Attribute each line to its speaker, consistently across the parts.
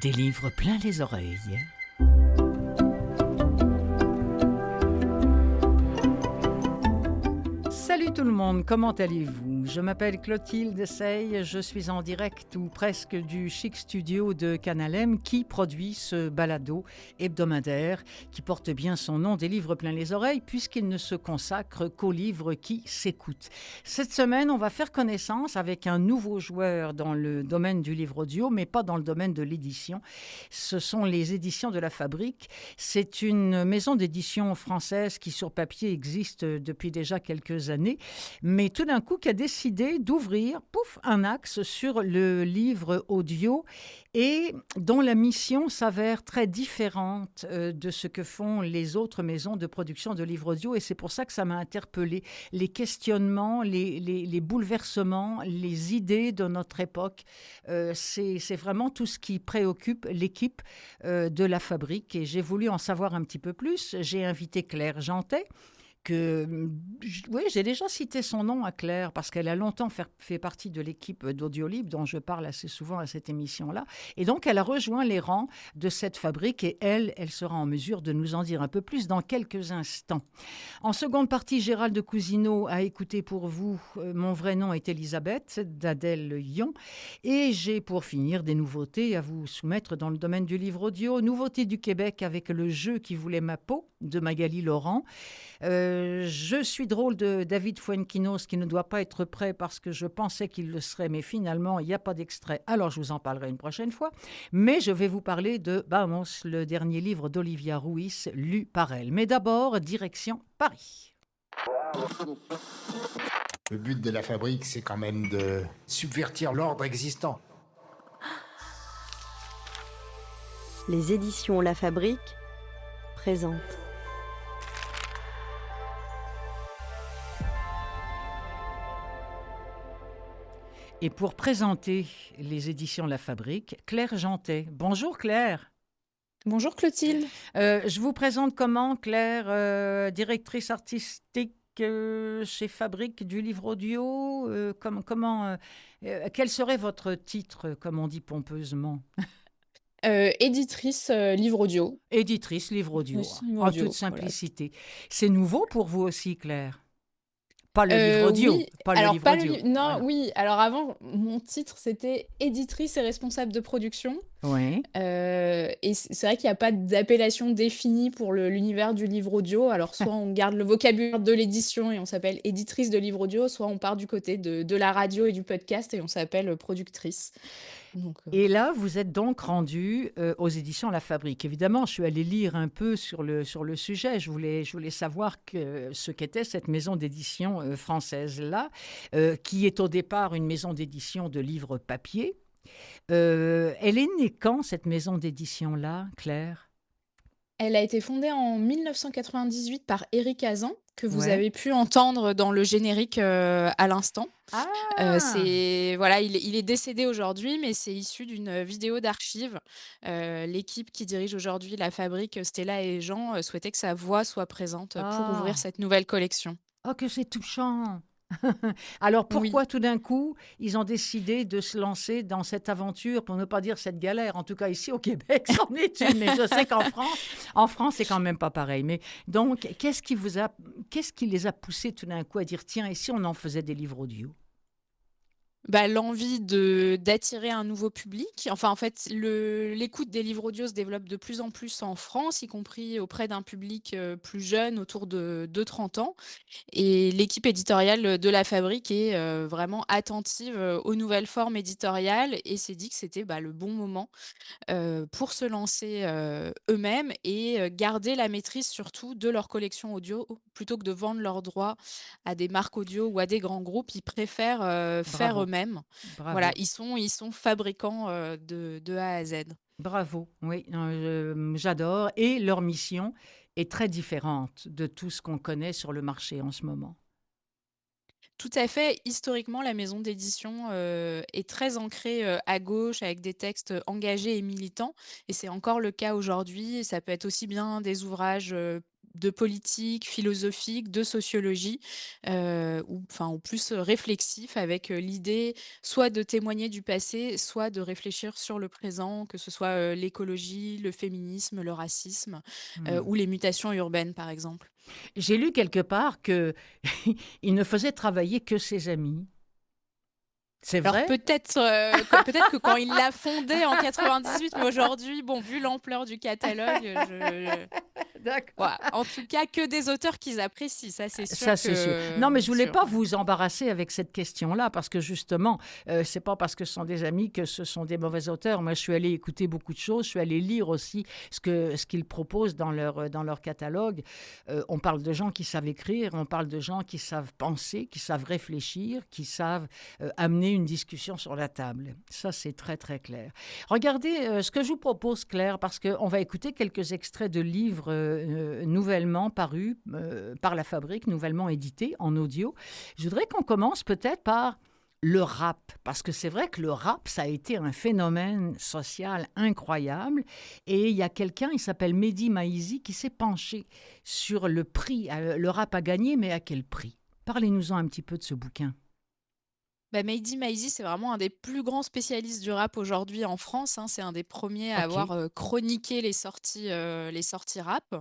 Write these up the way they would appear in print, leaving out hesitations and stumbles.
Speaker 1: Des livres plein les oreilles. Salut tout le monde, comment allez-vous? Je m'appelle Clotilde Sey, je suis en direct ou presque du chic studio de Canal M qui produit ce balado hebdomadaire qui porte bien son nom, Des livres plein les oreilles, puisqu'il ne se consacre qu'aux livres qui s'écoutent. Cette semaine, on va faire connaissance avec un nouveau joueur dans le domaine du livre audio, mais pas dans le domaine de l'édition. Ce sont les éditions de La Fabrique. C'est une maison d'édition française qui, sur papier, existe depuis déjà quelques années, mais tout d'un coup qui a décidé d'ouvrir, un axe sur le livre audio et dont la mission s'avère très différente de ce que font les autres maisons de production de livres audio, et c'est pour ça que ça m'a interpellée. Les questionnements, les bouleversements, les idées de notre époque, c'est vraiment tout ce qui préoccupe l'équipe de La Fabrique, et j'ai voulu en savoir un petit peu plus. J'ai invité Claire Jeantet, oui, j'ai déjà cité son nom à Claire parce qu'elle a longtemps fait partie de l'équipe d'Audiolib dont je parle assez souvent à cette émission-là. Et donc, elle a rejoint les rangs de cette fabrique et elle sera en mesure de nous en dire un peu plus dans quelques instants. En seconde partie, Gérald Cousineau a écouté pour vous Mon vrai nom est Elisabeth d'Adèle Yon. Et j'ai pour finir des nouveautés à vous soumettre dans le domaine du livre audio. Nouveautés du Québec avec Le jeu qui voulait ma peau de Magali Laurent. Je suis drôle de David Fuenquinos qui ne doit pas être prêt parce que je pensais qu'il le serait, mais finalement, il n'y a pas d'extrait. Alors, je vous en parlerai une prochaine fois. Mais je vais vous parler de Vamos, le dernier livre d'Olivia Ruiz, lu par elle. Mais d'abord, direction Paris.
Speaker 2: Le but de La Fabrique, c'est quand même de subvertir l'ordre existant.
Speaker 3: Les éditions La Fabrique présentent.
Speaker 1: Et pour présenter les éditions La Fabrique, Claire Jeantet. Bonjour Claire.
Speaker 4: Bonjour Clotilde.
Speaker 1: Je vous présente comment, Claire, directrice artistique chez Fabrique du livre audio. Quel serait votre titre, comme on dit pompeusement?
Speaker 4: Éditrice livre audio.
Speaker 1: Éditrice livre audio,
Speaker 4: Livre
Speaker 1: en
Speaker 4: audio,
Speaker 1: toute simplicité. Voilà. C'est nouveau pour vous aussi, Claire? Pas le livre audio.
Speaker 4: Oui.
Speaker 1: Pas
Speaker 4: alors,
Speaker 1: le livre
Speaker 4: pas
Speaker 1: audio.
Speaker 4: non,
Speaker 1: Voilà.
Speaker 4: oui. Alors avant, mon titre, c'était éditrice et responsable de production.
Speaker 1: Oui.
Speaker 4: Et c'est vrai qu'il n'y a pas d'appellation définie pour l'univers du livre audio. Alors, soit on garde le vocabulaire de l'édition et on s'appelle éditrice de livre audio, soit on part du côté de la radio et du podcast et on s'appelle productrice. Donc,
Speaker 1: Et là, vous êtes donc rendu aux éditions La Fabrique. Évidemment, je suis allée lire un peu sur le sujet. Je voulais savoir ce qu'était cette maison d'édition française-là, qui est au départ une maison d'édition de livres papier. Elle est née quand, cette maison d'édition-là, Claire?
Speaker 4: Elle a été fondée en 1998 par Éric Hazan, que vous
Speaker 1: Ouais.
Speaker 4: avez pu entendre dans le générique à l'instant.
Speaker 1: Ah!
Speaker 4: Voilà, il est décédé aujourd'hui, mais c'est issu d'une vidéo d'archives. L'équipe qui dirige aujourd'hui La Fabrique, Stella et Jean, souhaitait que sa voix soit présente pour ouvrir
Speaker 1: Ah!
Speaker 4: cette nouvelle collection.
Speaker 1: Oh, que c'est touchant! Alors,
Speaker 4: Oui.
Speaker 1: pourquoi tout d'un coup, ils ont décidé de se lancer dans cette aventure, pour ne pas dire cette galère? En tout cas, ici au Québec, c'en est une, mais je sais en France, c'est quand même pas pareil. Mais donc, qu'est-ce qui les a poussés tout d'un coup à dire, tiens, et si on en faisait des livres audio?
Speaker 4: L'envie d'attirer un nouveau public. Enfin, en fait, l'écoute des livres audio se développe de plus en plus en France, y compris auprès d'un public plus jeune, autour de 30 ans. Et l'équipe éditoriale de La Fabrique est vraiment attentive aux nouvelles formes éditoriales et s'est dit que c'était le bon moment pour se lancer eux-mêmes et garder la maîtrise surtout de leur collection audio plutôt que de vendre leurs droits à des marques audio ou à des grands groupes. Ils préfèrent faire
Speaker 1: Bravo,
Speaker 4: eux-mêmes. Voilà,
Speaker 1: bravo,
Speaker 4: ils sont fabricants de A à Z.
Speaker 1: bravo, oui, j'adore. Et leur mission est très différente de tout ce qu'on connaît sur le marché en ce moment.
Speaker 4: Tout à fait. Historiquement, la maison d'édition est très ancrée à gauche, avec des textes engagés et militants. Et c'est encore le cas aujourd'hui. Et ça peut être aussi bien des ouvrages de politique, philosophique, de sociologie, ou plus réflexif avec, l'idée soit de témoigner du passé, soit de réfléchir sur le présent, que ce soit, l'écologie, le féminisme, le racisme,
Speaker 1: Mmh.
Speaker 4: ou les mutations urbaines, par exemple.
Speaker 1: J'ai lu quelque part que il ne faisait travailler que ses amis. C'est
Speaker 4: Alors
Speaker 1: vrai?
Speaker 4: peut-être que quand il l'a fondé en 98, mais aujourd'hui, bon, vu l'ampleur du catalogue, je
Speaker 1: D'accord.
Speaker 4: voilà, en tout cas que des auteurs qu'ils apprécient, ça c'est
Speaker 1: Ça,
Speaker 4: sûr
Speaker 1: c'est sûr. Non, mais je voulais
Speaker 4: sûr,
Speaker 1: pas
Speaker 4: ouais.
Speaker 1: vous embarrasser avec cette question-là, parce que justement, c'est pas parce que ce sont des amis que ce sont des mauvais auteurs. Moi, je suis allée écouter beaucoup de choses, je suis allée lire aussi ce qu'ils proposent dans leur catalogue. On parle de gens qui savent écrire, on parle de gens qui savent penser, qui savent réfléchir, qui savent amener une discussion sur la table. Ça, c'est très, très clair. Regardez ce que je vous propose, Claire, parce qu'on va écouter quelques extraits de livres nouvellement parus par La Fabrique, nouvellement édités en audio. Je voudrais qu'on commence peut-être par le rap, parce que c'est vrai que le rap, ça a été un phénomène social incroyable. Et il y a quelqu'un, il s'appelle Mehdi Maizi, qui s'est penché sur le prix. Le rap a gagné, mais à quel prix? Parlez-nous-en un petit peu de ce bouquin.
Speaker 4: Bah, Mehdi Maizi, c'est vraiment un des plus grands spécialistes du rap aujourd'hui en France, hein. C'est un des premiers à
Speaker 1: OK.
Speaker 4: avoir, chroniqué les sorties rap,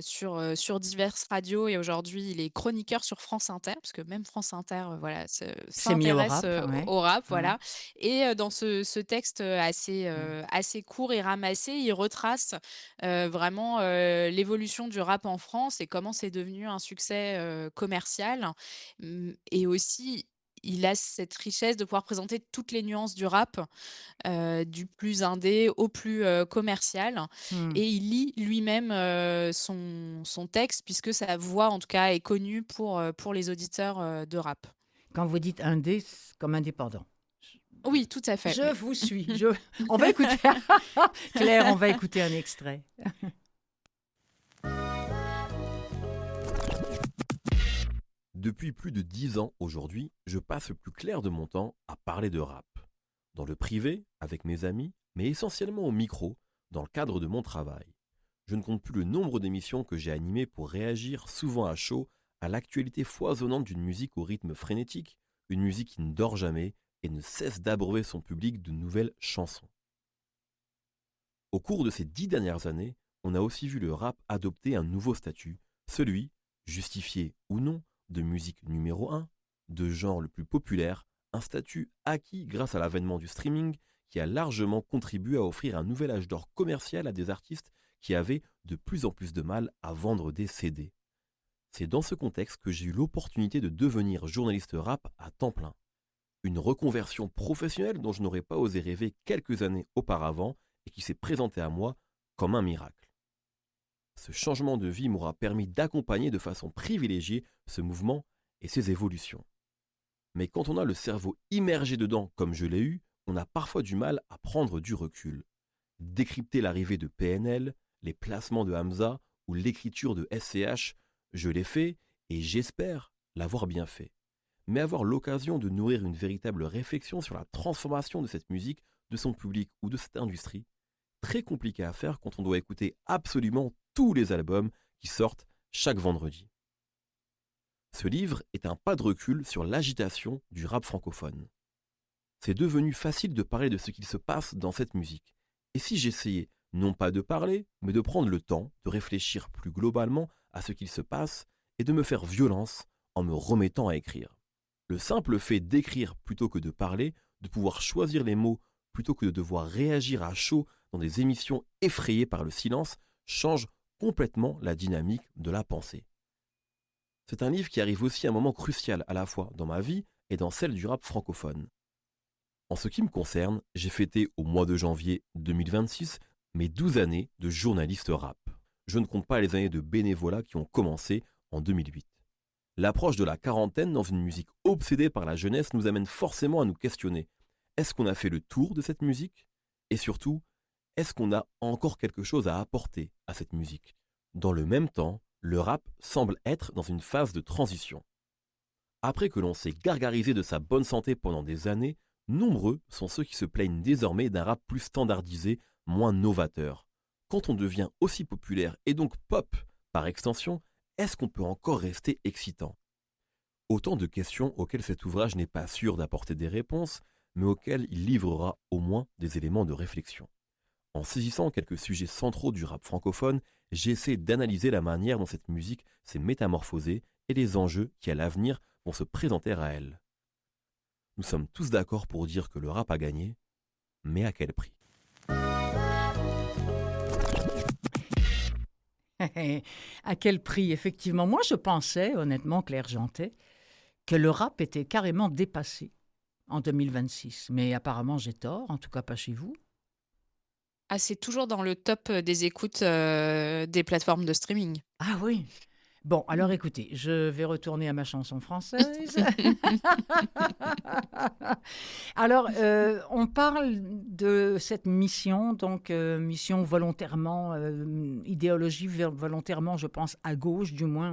Speaker 4: sur diverses radios et aujourd'hui, il est chroniqueur sur France Inter, parce que même France Inter, voilà,
Speaker 1: C'est mis au
Speaker 4: s'intéresse,
Speaker 1: rap, ouais.
Speaker 4: au rap,
Speaker 1: Ouais.
Speaker 4: voilà et dans ce texte,
Speaker 1: Mm.
Speaker 4: assez court et ramassé, il retrace, vraiment, l'évolution du rap en France et comment c'est devenu un succès, commercial. Et aussi, il a cette richesse de pouvoir présenter toutes les nuances du rap, du plus indé au plus, commercial
Speaker 1: Mm.
Speaker 4: et il lit lui-même, son texte puisque sa voix, en tout cas, est connue pour les auditeurs, de rap.
Speaker 1: Quand vous dites indé, c'est comme indépendant.
Speaker 4: Oui, tout à fait,
Speaker 1: Je
Speaker 4: oui.
Speaker 1: vous suis. On va écouter. Claire, on va écouter un extrait.
Speaker 5: Depuis plus de 10 ans aujourd'hui, je passe le plus clair de mon temps à parler de rap. Dans le privé, avec mes amis, mais essentiellement au micro, dans le cadre de mon travail. Je ne compte plus le nombre d'émissions que j'ai animées pour réagir souvent à chaud à l'actualité foisonnante d'une musique au rythme frénétique, une musique qui ne dort jamais et ne cesse d'abreuver son public de nouvelles chansons. Au cours de ces 10 dernières années, on a aussi vu le rap adopter un nouveau statut, celui, justifié ou non, de musique numéro 1, de genre le plus populaire, un statut acquis grâce à l'avènement du streaming qui a largement contribué à offrir un nouvel âge d'or commercial à des artistes qui avaient de plus en plus de mal à vendre des CD. C'est dans ce contexte que j'ai eu l'opportunité de devenir journaliste rap à temps plein. Une reconversion professionnelle dont je n'aurais pas osé rêver quelques années auparavant et qui s'est présentée à moi comme un miracle. Ce changement de vie m'aura permis d'accompagner de façon privilégiée ce mouvement et ses évolutions. Mais quand on a le cerveau immergé dedans comme je l'ai eu, on a parfois du mal à prendre du recul. Décrypter l'arrivée de PNL, les placements de Hamza ou l'écriture de SCH, je l'ai fait et j'espère l'avoir bien fait. Mais avoir l'occasion de nourrir une véritable réflexion sur la transformation de cette musique, de son public ou de cette industrie, très compliqué à faire quand on doit écouter absolument tous les albums qui sortent chaque vendredi. Ce livre est un pas de recul sur l'agitation du rap francophone. C'est devenu facile de parler de ce qu'il se passe dans cette musique. Et si j'essayais non pas de parler, mais de prendre le temps de réfléchir plus globalement à ce qu'il se passe et de me faire violence en me remettant à écrire. Le simple fait d'écrire plutôt que de parler, de pouvoir choisir les mots plutôt que de devoir réagir à chaud dans des émissions effrayées par le silence, change complètement la dynamique de la pensée. C'est un livre qui arrive aussi à un moment crucial à la fois dans ma vie et dans celle du rap francophone. En ce qui me concerne, j'ai fêté au mois de janvier 2026 mes 12 années de journaliste rap. Je ne compte pas les années de bénévolat qui ont commencé en 2008. L'approche de la quarantaine dans une musique obsédée par la jeunesse nous amène forcément à nous questionner. Est-ce qu'on a fait le tour de cette musique ? Et surtout, est-ce qu'on a encore quelque chose à apporter à cette musique ? Dans le même temps, le rap semble être dans une phase de transition. Après que l'on s'est gargarisé de sa bonne santé pendant des années, nombreux sont ceux qui se plaignent désormais d'un rap plus standardisé, moins novateur. Quand on devient aussi populaire et donc pop Par extension, est-ce qu'on peut encore rester excitant ? Autant de questions auxquelles cet ouvrage n'est pas sûr d'apporter des réponses, mais auxquelles il livrera au moins des éléments de réflexion. En saisissant quelques sujets centraux du rap francophone, j'essaie d'analyser la manière dont cette musique s'est métamorphosée et les enjeux qui, à l'avenir, vont se présenter à elle. Nous sommes tous d'accord pour dire que le rap a gagné, mais à quel prix ?
Speaker 1: À quel prix, effectivement. Moi, je pensais, honnêtement, Claire Jantet, que le rap était carrément dépassé en 2026. Mais apparemment, j'ai tort, en tout cas pas chez vous.
Speaker 4: Ah, c'est toujours dans le top des écoutes des plateformes de streaming.
Speaker 1: Ah oui. Bon, alors écoutez, je vais retourner à ma chanson française. Alors, on parle de cette mission, donc mission volontairement, idéologie volontairement, je pense, à gauche, du moins,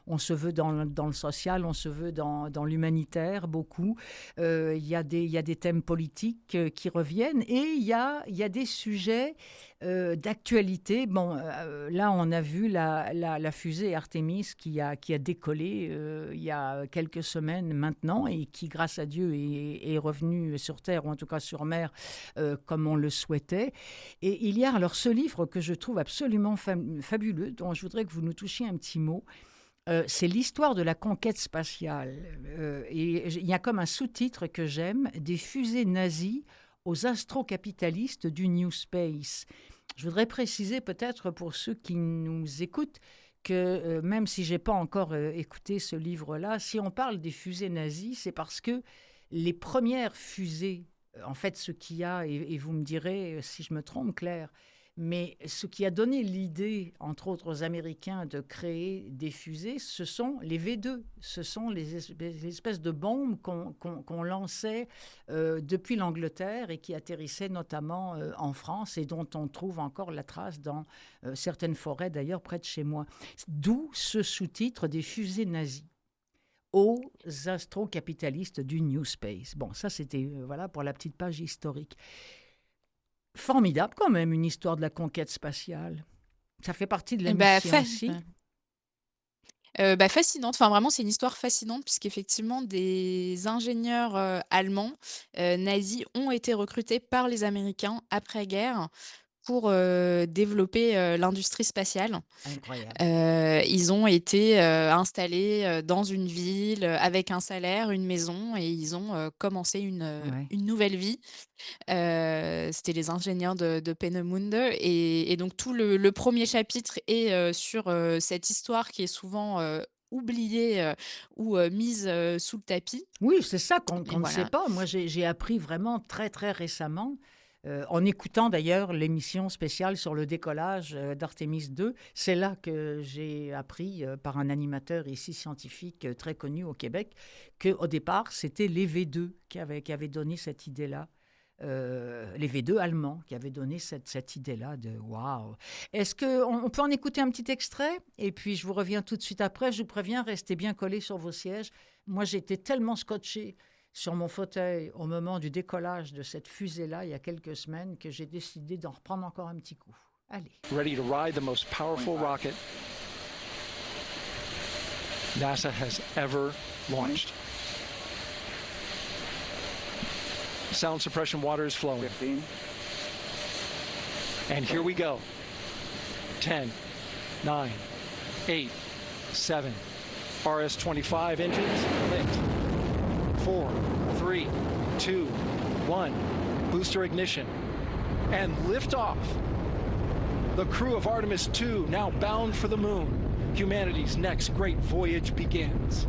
Speaker 1: on se veut dans le social, on se veut dans l'humanitaire, beaucoup. Il y a des thèmes politiques qui reviennent et il y a des sujets d'actualité. Bon, là, on a vu la fusée Artemis qui a décollé il y a quelques semaines maintenant et qui, grâce à Dieu, est revenue sur Terre, ou en tout cas sur mer, comme on le souhaitait. Et il y a alors ce livre que je trouve absolument fabuleux, dont je voudrais que vous nous touchiez un petit mot. C'est l'histoire de la conquête spatiale. Et il y a comme un sous-titre que j'aime, « Des fusées nazies aux astrocapitalistes du New Space ». Je voudrais préciser peut-être pour ceux qui nous écoutent que même si je n'ai pas encore écouté ce livre-là, si on parle des fusées nazies, c'est parce que les premières fusées, en fait ce qu'il y a, et vous me direz si je me trompe Claire, mais ce qui a donné l'idée, entre autres aux Américains, de créer des fusées, ce sont les V2. Ce sont les espèces de bombes qu'on lançait depuis l'Angleterre et qui atterrissaient notamment en France et dont on trouve encore la trace dans certaines forêts, d'ailleurs, près de chez moi. D'où ce sous-titre des fusées nazies aux astrocapitalistes du New Space. Bon, ça, c'était voilà pour la petite page historique. Formidable quand même, une histoire de la conquête spatiale. Ça fait partie de la mission aussi.
Speaker 4: Fascinante. Enfin, vraiment, c'est une histoire fascinante puisqu'effectivement, des ingénieurs allemands nazis ont été recrutés par les Américains après-guerre pour développer l'industrie spatiale.
Speaker 1: Incroyable.
Speaker 4: Ils ont été installés dans une ville avec un salaire, une maison, et ils ont commencé une nouvelle vie. C'était les ingénieurs de Peenemünde. Et donc, tout le premier chapitre est sur cette histoire qui est souvent oubliée ou mise sous le tapis.
Speaker 1: Oui, c'est ça qu'on ne
Speaker 4: voilà.
Speaker 1: sait pas. Moi, j'ai appris vraiment très, très récemment, en écoutant d'ailleurs l'émission spéciale sur le décollage d'Artemis 2. C'est là que j'ai appris par un animateur ici scientifique très connu au Québec qu'au départ, c'était les V2 qui avaient donné cette idée-là. Les V2 allemands qui avaient donné cette idée-là de waouh. Est-ce qu'on peut en écouter un petit extrait? Et puis je vous reviens tout de suite après. Je vous préviens, restez bien collés sur vos sièges. Moi, j'étais tellement scotché sur mon fauteuil au moment du décollage de cette fusée-là il y a quelques semaines que j'ai décidé d'en reprendre encore un petit coup. Allez.
Speaker 6: Ready to ride the most powerful rocket NASA has ever launched. Sound suppression water is flowing. 15. And here we go. 10, 9, 8, 7. RS-25 engines lit. 4, 3, 2, 1. Booster ignition. And liftoff. The crew of Artemis II now bound for the moon. Humanity's next great voyage begins.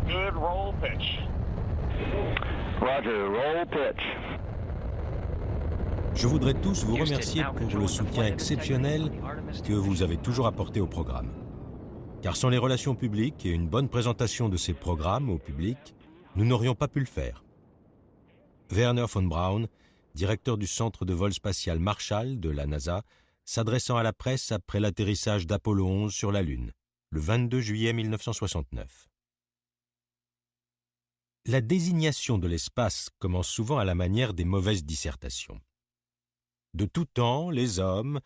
Speaker 7: Good roll pitch. Roger, roll pitch.
Speaker 8: Je voudrais tous vous remercier pour le soutien exceptionnel que vous avez toujours apporté au programme. Car sans les relations publiques et une bonne présentation de ces programmes au public, nous n'aurions pas pu le faire. Wernher von Braun, directeur du centre de vol spatial Marshall de la NASA, s'adressant à la presse après l'atterrissage d'Apollo 11 sur la Lune, le 22 juillet 1969. La désignation de l'espace commence souvent à la manière des mauvaises dissertations. De tout temps, les hommes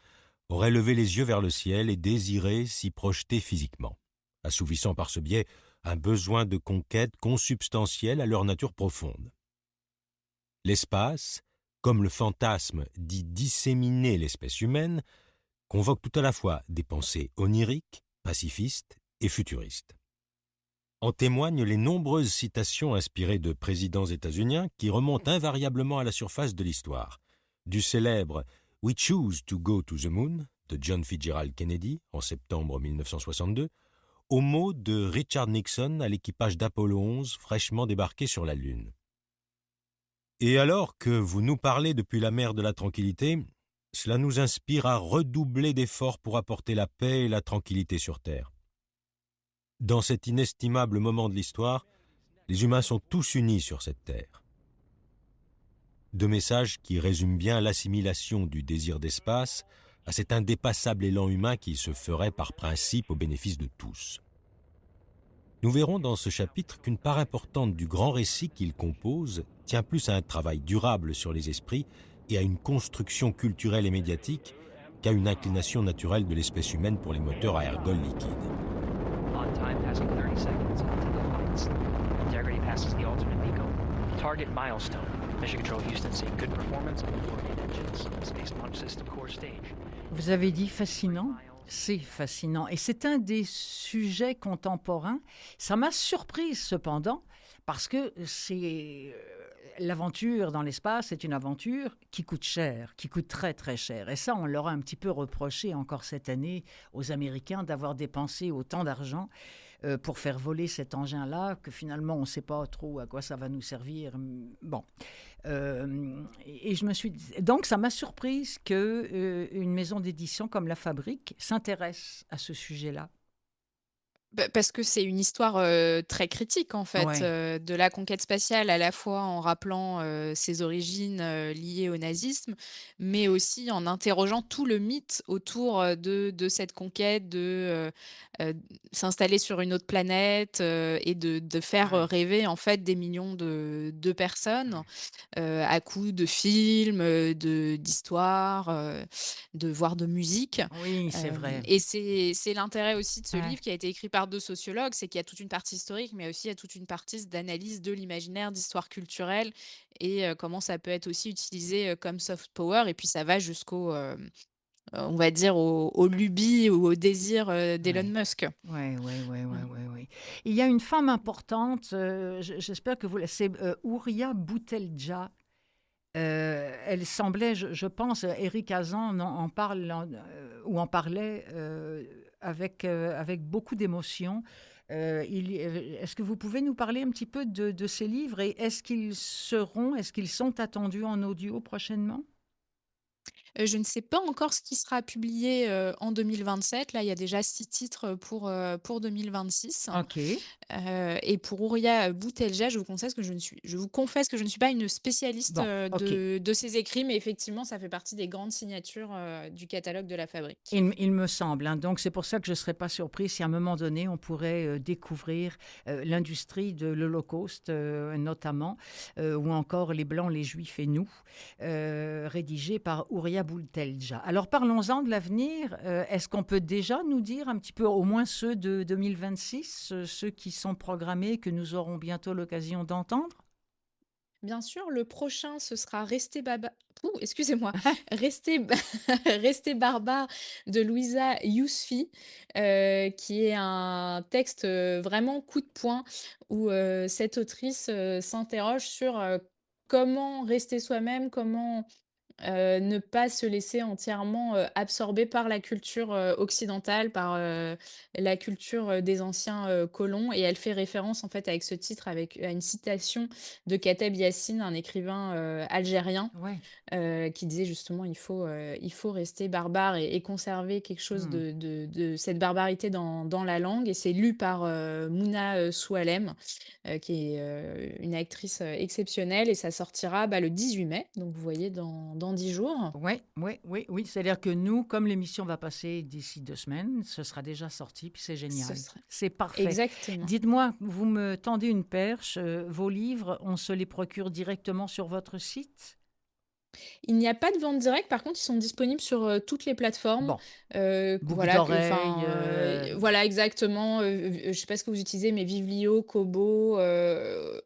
Speaker 8: auraient levé les yeux vers le ciel et désiré s'y projeter physiquement, assouvissant par ce biais un besoin de conquête consubstantiel à leur nature profonde. L'espace, comme le fantasme dit disséminer l'espèce humaine, convoque tout à la fois des pensées oniriques, pacifistes et futuristes. En témoignent les nombreuses citations inspirées de présidents états-uniens qui remontent invariablement à la surface de l'histoire, du célèbre « We choose to go to the moon » de John Fitzgerald Kennedy en septembre 1962, aux mots de Richard Nixon à l'équipage d'Apollo 11 fraîchement débarqué sur la Lune. Et alors que vous nous parlez depuis la mer de la tranquillité, cela nous inspire à redoubler d'efforts pour apporter la paix et la tranquillité sur Terre. Dans cet inestimable moment de l'histoire, les humains sont tous unis sur cette terre. Deux messages qui résument bien l'assimilation du désir d'espace à cet indépassable élan humain qui se ferait par principe au bénéfice de tous. Nous verrons dans ce chapitre qu'une part importante du grand récit qu'il compose tient plus à un travail durable sur les esprits et à une construction culturelle et médiatique qu'à une inclination naturelle de l'espèce humaine pour les moteurs à ergol liquide.
Speaker 9: On time passing 30 seconds into the lights. Integrity passes the alternate MECO. Target milestone. Mission Control Houston seeing good performance on board eight engines. Space Launch System core stage.
Speaker 1: Vous avez dit fascinant. C'est fascinant. Et c'est un des sujets contemporains. Ça m'a surprise cependant, parce que c'est l'aventure dans l'espace, c'est une aventure qui coûte cher, qui coûte très très cher. Et ça, on leur a un petit peu reproché encore cette année aux Américains d'avoir dépensé autant d'argent pour faire voler cet engin-là, que finalement on ne sait pas trop à quoi ça va nous servir. Bon. Et je me suis dit, donc ça m'a surprise qu'une maison d'édition comme La Fabrique s'intéresse à ce sujet-là.
Speaker 4: Parce que c'est une histoire très critique, en fait,
Speaker 1: Ouais.
Speaker 4: de la conquête spatiale, à la fois en rappelant ses origines liées au nazisme, mais aussi en interrogeant tout le mythe autour de cette conquête, s'installer sur une autre planète et de faire
Speaker 1: Ouais.
Speaker 4: rêver, en fait, des millions de personnes à coups de films, d'histoires, voire de musique.
Speaker 1: Oui, c'est vrai.
Speaker 4: Et c'est l'intérêt aussi de ce
Speaker 1: Ouais.
Speaker 4: livre qui a été écrit par 2 sociologues, c'est qu'il y a toute une partie historique, mais aussi il y a toute une partie d'analyse de l'imaginaire, d'histoire culturelle et comment ça peut être aussi utilisé, comme soft power et puis ça va jusqu'au, on va dire aux lubies ou aux désirs, d'Elon
Speaker 1: Ouais.
Speaker 4: Musk.
Speaker 1: Ouais. Il y a une femme importante, j'espère que vous la c'est, Houria Bouteldja. Elle semblait, je pense, Éric Hazan en parle, ou en parlait avec beaucoup d'émotion. Est-ce que vous pouvez nous parler un petit peu de ces livres et est-ce qu'ils sont attendus en audio prochainement?
Speaker 4: Je ne sais pas encore ce qui sera publié, en 2027. Là, il y a déjà 6 titres, pour 2026.
Speaker 1: OK.
Speaker 4: Et pour Houria Bouteldja, je vous confesse que je ne suis pas une spécialiste,
Speaker 1: Bon, OK.
Speaker 4: de ses écrits, mais effectivement, ça fait partie des grandes signatures, du catalogue de La Fabrique.
Speaker 1: Il me semble, hein. Donc c'est pour ça que je ne serais pas surpris si à un moment donné, on pourrait découvrir l'industrie de l'Holocauste, notamment, ou encore Les Blancs, les Juifs et nous, rédigé par Houria Bouteldja. Alors parlons-en de l'avenir. Est-ce qu'on peut déjà nous dire un petit peu, au moins ceux de 2026, ceux qui sont programmés, que nous aurons bientôt l'occasion d'entendre?
Speaker 4: Bien sûr, le prochain, ce sera excusez-moi, Rester ba Rester barbare de Louisa Yousfi, qui est un texte, vraiment coup de poing où, cette autrice, s'interroge sur, comment rester soi-même, comment ne pas se laisser entièrement, absorber par la culture, occidentale, par, la culture, des anciens, colons et elle fait référence, en fait, avec ce titre, à une citation de Kateb Yassine, un écrivain, algérien,
Speaker 1: Ouais.
Speaker 4: qui disait justement: il faut rester barbare et conserver quelque chose
Speaker 1: Hmm.
Speaker 4: de cette barbarité dans la langue» et c'est lu par, Mouna, Soualem, qui est, une actrice, exceptionnelle et ça sortira, bah, le 18 mai, donc vous voyez dans 10 jours.
Speaker 1: Oui. C'est-à-dire que nous, comme l'émission va passer d'ici 2 semaines, ce sera déjà sorti, puis c'est
Speaker 4: Ce
Speaker 1: génial.
Speaker 4: serait
Speaker 1: C'est parfait.
Speaker 4: exactement.
Speaker 1: Dites-moi, vous me tendez une perche, vos livres, on se les procure directement sur votre site?
Speaker 4: Il n'y a pas de vente directe, par contre, ils sont disponibles sur, toutes les plateformes.
Speaker 1: Bon, boucle
Speaker 4: Voilà, que
Speaker 1: d'oreille,
Speaker 4: enfin, voilà exactement, je sais pas ce que vous utilisez, mais Vivlio, Kobo,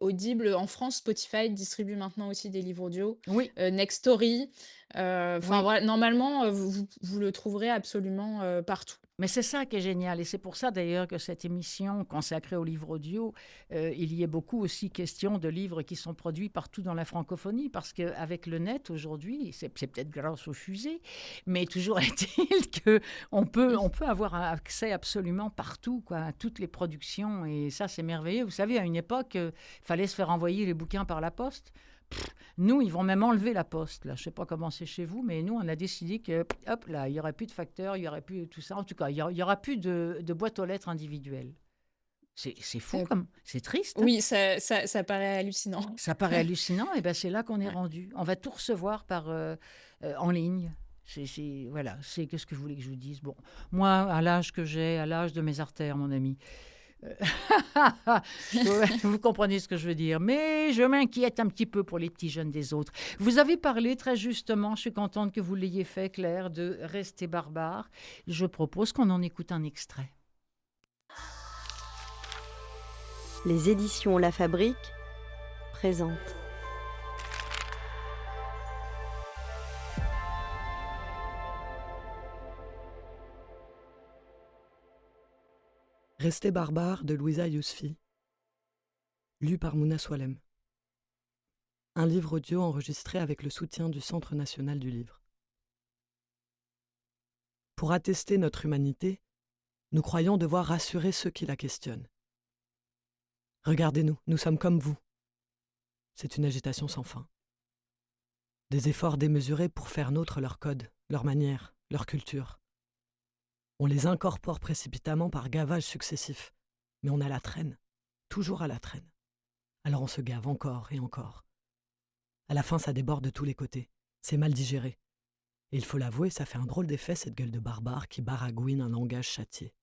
Speaker 4: Audible. En France, Spotify distribue maintenant aussi des livres audio,
Speaker 1: oui,
Speaker 4: Nextory, enfin
Speaker 1: oui.
Speaker 4: voilà, normalement, vous le trouverez absolument, partout.
Speaker 1: Mais c'est ça qui est génial et c'est pour ça d'ailleurs que cette émission consacrée aux livres audio, il y est beaucoup aussi question de livres qui sont produits partout dans la francophonie parce qu'avec le net aujourd'hui, c'est peut-être grâce aux fusées, mais toujours est-il qu'on peut avoir un accès absolument partout, quoi, à toutes les productions et ça c'est merveilleux. Vous savez, à une époque, il fallait se faire envoyer les bouquins par la poste. Nous, ils vont même enlever la poste. Là. Je ne sais pas comment c'est chez vous, mais nous, on a décidé que, hop, là, il n'y aurait plus de facteurs, il n'y aurait plus tout ça. En tout cas, il y aura plus de boîte aux lettres individuelles. C'est fou,
Speaker 4: Heu,
Speaker 1: c'est triste. Hein.
Speaker 4: oui, ça paraît hallucinant.
Speaker 1: Ça paraît hallucinant, et ben c'est là qu'on est
Speaker 4: Ouais.
Speaker 1: rendu. On va tout recevoir en ligne. Voilà, qu'est-ce que vous voulez que je vous dise. Bon, moi, à l'âge que j'ai, à l'âge de mes artères, mon ami, euh, vous comprenez ce que je veux dire. Mais je m'inquiète un petit peu pour les petits jeunes des autres. Vous avez parlé très justement, je suis contente que vous l'ayez fait, Claire, de rester barbare. Je propose qu'on en écoute un extrait.
Speaker 3: Les éditions La Fabrique présentent
Speaker 10: Rester barbare de Louisa Yousfi, lu par Mouna Swalem. Un livre audio enregistré avec le soutien du Centre national du livre. Pour attester notre humanité, nous croyons devoir rassurer ceux qui la questionnent. Regardez-nous, nous sommes comme vous. C'est une agitation sans fin. Des efforts démesurés pour faire nôtre leur code, leur manière, leur culture. On les incorpore précipitamment par gavage successif, mais on a la traîne, toujours à la traîne. Alors on se gave encore et encore. À la fin, ça déborde de tous les côtés, c'est mal digéré. Et il faut l'avouer, ça fait un drôle d'effet cette gueule de barbare qui baragouine un langage châtié.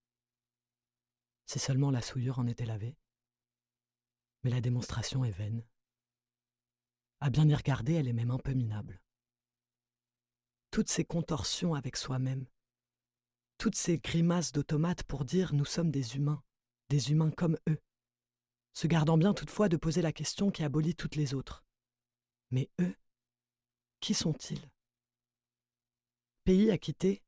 Speaker 10: Si seulement la souillure en était lavée. Mais la démonstration est vaine. À bien y regarder, elle est même un peu minable. Toutes ces contorsions avec soi-même, toutes ces grimaces d'automates pour dire « nous sommes des humains comme eux », se gardant bien toutefois de poser la question qui abolit toutes les autres. Mais eux, qui sont-ils ? Pays à quitter,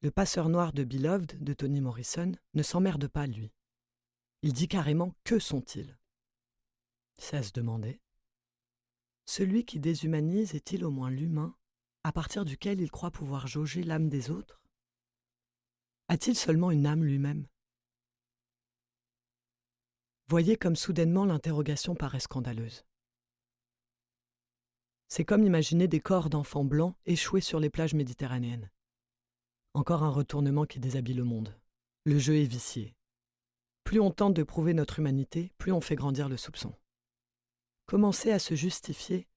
Speaker 10: le passeur noir de Beloved de Toni Morrison ne s'emmerde pas, lui. Il dit carrément « que sont-ils » ? C'est à se demander. Celui qui déshumanise est-il au moins l'humain à partir duquel il croit pouvoir jauger l'âme des autres ? A-t-il seulement une âme lui-même ? Voyez comme soudainement l'interrogation paraît scandaleuse. C'est comme imaginer des corps d'enfants blancs échoués sur les plages méditerranéennes. Encore un retournement qui déshabille le monde. Le jeu est vicié. Plus on tente de prouver notre humanité, plus on fait grandir le soupçon. Commencer à se justifier,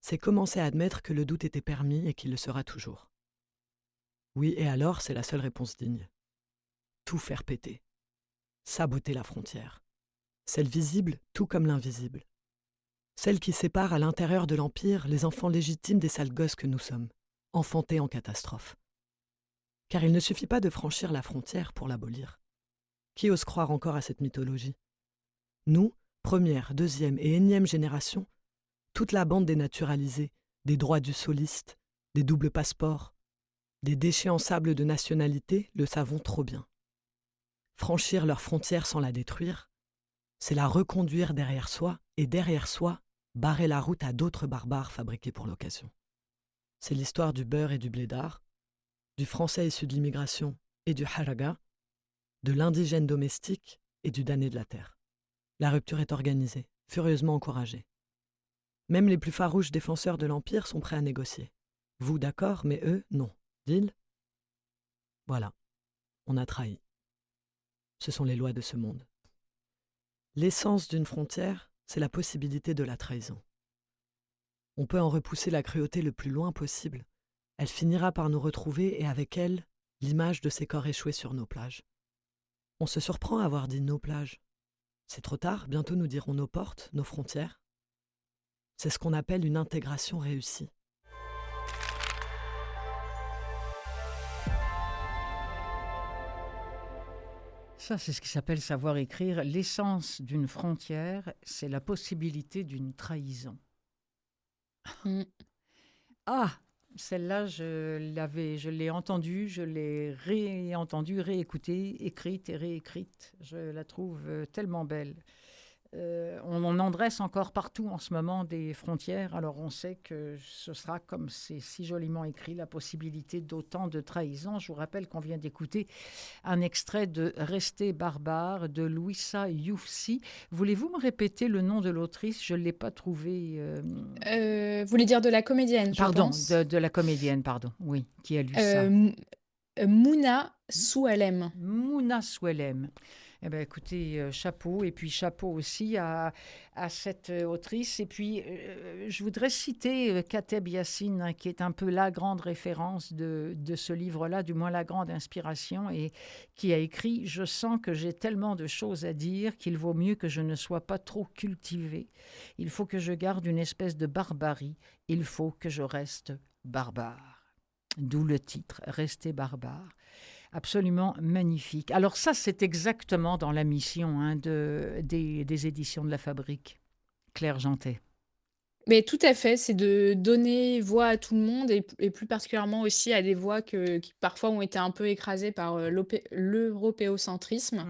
Speaker 10: c'est commencer à admettre que le doute était permis et qu'il le sera toujours. Oui, et alors, c'est la seule réponse digne. Tout faire péter. Saboter la frontière. Celle visible, tout comme l'invisible. Celle qui sépare à l'intérieur de l'Empire les enfants légitimes des sales gosses que nous sommes, enfantés en catastrophe. Car il ne suffit pas de franchir la frontière pour l'abolir. Qui ose croire encore à cette mythologie ? Nous, première, deuxième et énième génération, toute la bande des naturalisés, des droits du soliste, des doubles passeports, des déchets en sable de nationalité, le savons trop bien. Franchir leur frontière sans la détruire, c'est la reconduire derrière soi et derrière soi, barrer la route à d'autres barbares fabriqués pour l'occasion. C'est l'histoire du beurre et du blédard, du français issu de l'immigration et du haraga, de l'indigène domestique et du damné de la terre. La rupture est organisée, furieusement encouragée. Même les plus farouches défenseurs de l'Empire sont prêts à négocier. Vous, d'accord, mais eux, non. Deal ? Voilà, on a trahi. Ce sont les lois de ce monde. L'essence d'une frontière, c'est la possibilité de la trahison. On peut en repousser la cruauté le plus loin possible. Elle finira par nous retrouver et avec elle, l'image de ces corps échoués sur nos plages. On se surprend à avoir dit nos plages. C'est trop tard, bientôt nous dirons nos portes, nos frontières. C'est ce qu'on appelle une intégration réussie.
Speaker 1: Ça, c'est ce qui s'appelle savoir écrire. L'essence d'une frontière, c'est la possibilité d'une trahison.
Speaker 4: Mm.
Speaker 1: Ah, celle-là, je l'ai entendue, je l'ai réentendue, réécoutée, écrite et réécrite. Je la trouve tellement belle. On en dresse encore partout en ce moment des frontières, alors on sait que ce sera, comme c'est si joliment écrit, la possibilité d'autant de trahisons. Je vous rappelle qu'on vient d'écouter un extrait de Rester barbare de Louisa Youfsi. Voulez-vous me répéter le nom de l'autrice? Je ne l'ai pas trouvé.
Speaker 4: Vous voulez dire de la comédienne, je
Speaker 1: Pardon,
Speaker 4: pense.
Speaker 1: de la comédienne, pardon, oui, qui a lu ça.
Speaker 4: Mouna Soualem.
Speaker 1: Mouna Souelem. Eh bien, écoutez, chapeau, et puis chapeau aussi à cette autrice. Et puis, je voudrais citer Kateb Yassine, hein, qui est un peu la grande référence de ce livre-là, du moins la grande inspiration, et qui a écrit « Je sens que j'ai tellement de choses à dire qu'il vaut mieux que je ne sois pas trop cultivée. Il faut que je garde une espèce de barbarie. Il faut que je reste barbare. » D'où le titre « Rester barbare ». Absolument magnifique. Alors ça, c'est exactement dans la mission des éditions de La Fabrique. Claire Jeantet.
Speaker 4: Mais tout à fait, c'est de donner voix à tout le monde et plus particulièrement aussi à des voix qui parfois ont été un peu écrasées par l'européocentrisme.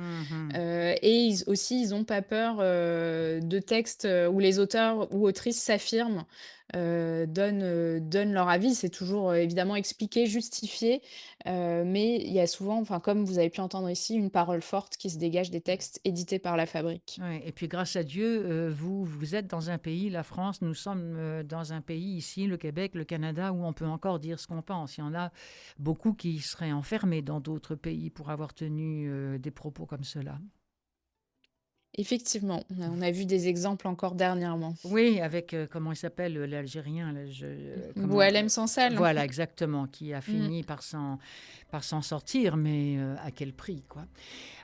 Speaker 4: Et aussi, ils n'ont pas peur de textes où les auteurs ou autrices s'affirment, donnent leur avis. C'est toujours évidemment expliqué, justifié, mais il y a souvent, enfin, comme vous avez pu entendre ici, une parole forte qui se dégage des textes édités par La Fabrique.
Speaker 1: Ouais, et puis grâce à Dieu, vous êtes dans un pays, la France, nous sommes dans un pays ici, le Québec, le Canada, où on peut encore dire ce qu'on pense. Il y en a beaucoup qui seraient enfermés dans d'autres pays pour avoir tenu des propos comme cela.
Speaker 4: Effectivement, on a vu des exemples encore dernièrement.
Speaker 1: Oui, avec, comment il s'appelle, l'Algérien
Speaker 4: Boualem Sansal.
Speaker 1: Voilà, exactement, qui a fini par s'en sortir, mais à quel prix, quoi.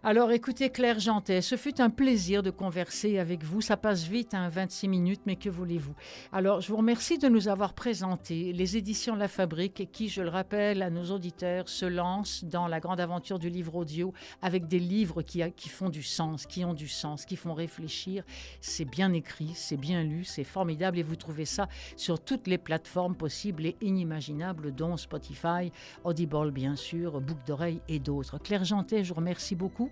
Speaker 1: Alors, écoutez, Claire Jeantet, ce fut un plaisir de converser avec vous. Ça passe vite, 26 minutes, mais que voulez-vous? Alors, je vous remercie de nous avoir présenté les éditions La Fabrique, qui, je le rappelle à nos auditeurs, se lancent dans la grande aventure du livre audio avec des livres qui font du sens, qui ont du sens, qui font réfléchir. C'est bien écrit, c'est bien lu, c'est formidable, et vous trouvez ça sur toutes les plateformes possibles et inimaginables, dont Spotify, Audible, bien sûr, Boucle d'oreille et d'autres. Claire Jeantet, je vous remercie beaucoup.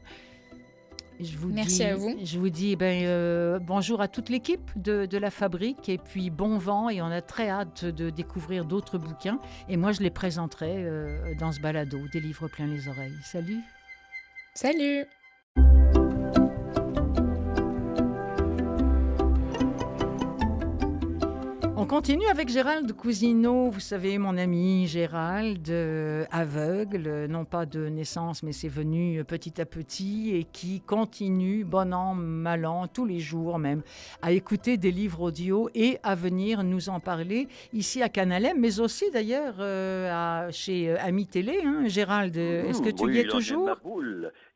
Speaker 4: Merci à vous.
Speaker 1: Je vous dis bonjour à toute l'équipe de La Fabrique, et puis bon vent, et on a très hâte de découvrir d'autres bouquins, et moi je les présenterai dans ce balado, des livres plein les oreilles. Salut.
Speaker 4: Salut.
Speaker 1: On continue avec Gérald Cousineau. Vous savez, mon ami Gérald, aveugle, non pas de naissance, mais c'est venu petit à petit, et qui continue, bon an, mal an, tous les jours même, à écouter des livres audio et à venir nous en parler ici à Canalem, mais aussi d'ailleurs chez Ami Télé. Hein, Gérald, est-ce que tu y es toujours?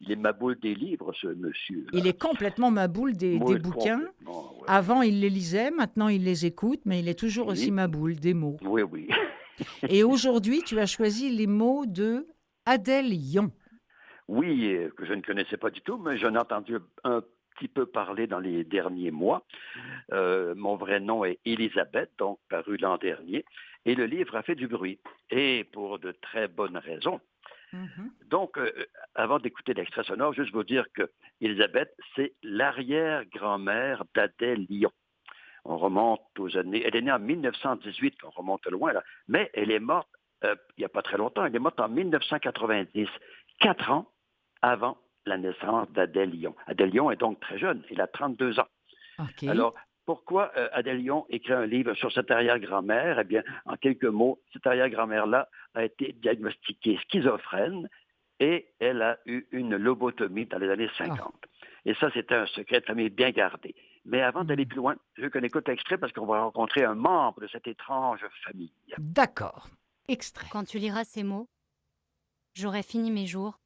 Speaker 11: Il est ma boule des livres, ce monsieur.
Speaker 1: Il est complètement ma boule des bouquins. Ouais. Avant, il les lisait, maintenant, il les écoute, mais il est toujours aussi ma boule des mots.
Speaker 11: Oui, oui.
Speaker 1: Et aujourd'hui, tu as choisi les mots de Adèle Yon.
Speaker 11: Oui, que je ne connaissais pas du tout, mais j'en ai entendu un petit peu parler dans les derniers mois. Mon vrai nom est Elisabeth, donc paru l'an dernier, et le livre a fait du bruit, et pour de très bonnes raisons. Donc, avant d'écouter l'extrait sonore, juste vous dire que Elisabeth, c'est l'arrière-grand-mère d'Adèle Yon. On remonte aux années... Elle est née en 1918, on remonte loin, là, mais elle est morte il n'y a pas très longtemps. Elle est morte en 1990, 4 ans avant la naissance d'Adèle Yon. Adèle Yon est donc très jeune, elle a 32 ans.
Speaker 1: Okay.
Speaker 11: Alors, pourquoi Adèle Yon écrit un livre sur cette arrière-grand-mère? Eh bien, en quelques mots, cette arrière-grand-mère-là a été diagnostiquée schizophrène et elle a eu une lobotomie dans les années 50. Et ça, c'était un secret de famille bien gardé. Mais avant d'aller plus loin, je veux qu'on écoute l'extrait parce qu'on va rencontrer un membre de cette étrange famille.
Speaker 1: D'accord. Extrait.
Speaker 12: Quand tu liras ces mots, j'aurai fini mes jours,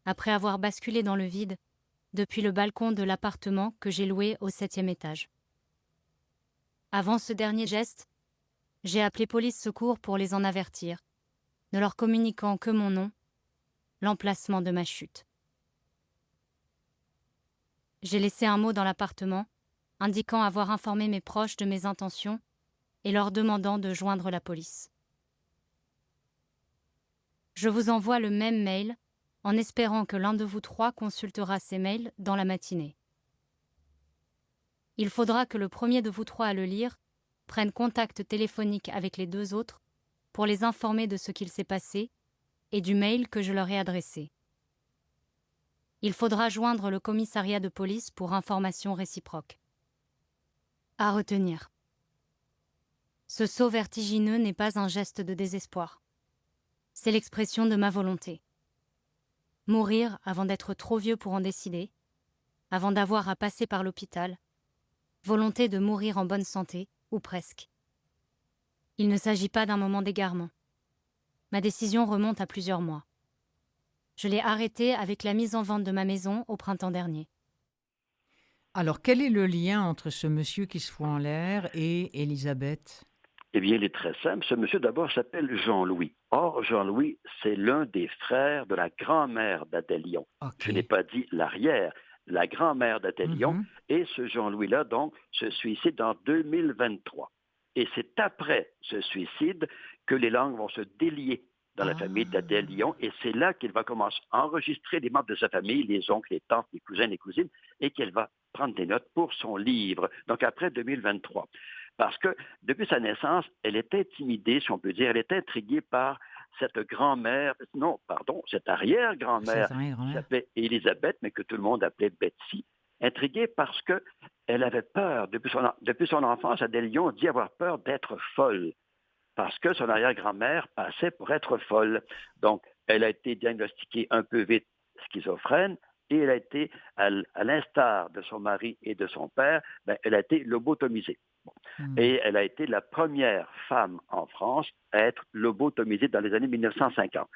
Speaker 12: après avoir basculé dans le vide, depuis le balcon de l'appartement que j'ai loué au 7e étage. Avant ce dernier geste, j'ai appelé police secours pour les en avertir, ne leur communiquant que mon nom, l'emplacement de ma chute. J'ai laissé un mot dans l'appartement, indiquant avoir informé mes proches de mes intentions et leur demandant de joindre la police. Je vous envoie le même mail en espérant que l'un de vous trois consultera ces mails dans la matinée. Il faudra que le premier de vous trois à le lire prenne contact téléphonique avec les deux autres pour les informer de ce qu'il s'est passé et du mail que je leur ai adressé. Il faudra joindre le commissariat de police pour information réciproque. À retenir. Ce saut vertigineux n'est pas un geste de désespoir. C'est l'expression de ma volonté. Mourir avant d'être trop vieux pour en décider, avant d'avoir à passer par l'hôpital, volonté de mourir en bonne santé, ou presque. Il ne s'agit pas d'un moment d'égarement. Ma décision remonte à plusieurs mois. Je l'ai arrêtée avec la mise en vente de ma maison au printemps dernier.
Speaker 1: Alors, quel est le lien entre ce monsieur qui se fout en l'air et Elisabeth?
Speaker 11: Eh bien, il est très simple. Ce monsieur, d'abord, s'appelle Jean-Louis. Or, Jean-Louis, c'est l'un des frères de la grand-mère d'Adèle-Lyon.
Speaker 1: Okay.
Speaker 11: Je n'ai pas dit l'arrière, la grand-mère d'Adèle-Lyon. Et ce Jean-Louis-là, donc, se suicide en 2023. Et c'est après ce suicide que les langues vont se délier dans la famille d'Adèle-Lyon. Et c'est là qu'il va commencer à enregistrer les membres de sa famille, les oncles, les tantes, les cousins, les cousines, et qu'elle va prendre des notes pour son livre. Donc, après 2023. Parce que, depuis sa naissance, elle est intimidée, si on peut dire, elle est intriguée par cette grand-mère, cette arrière-grand-mère, qui s'appelait Élisabeth, mais que tout le monde appelait Betsy, intriguée parce qu'elle avait peur, depuis son enfance, Adèle-Lyon dit avoir peur d'être folle, parce que son arrière-grand-mère passait pour être folle. Donc, elle a été diagnostiquée un peu vite schizophrène, et elle a été, à l'instar de son mari et de son père, elle a été lobotomisée. Et elle a été la première femme en France à être lobotomisée dans les années 1950.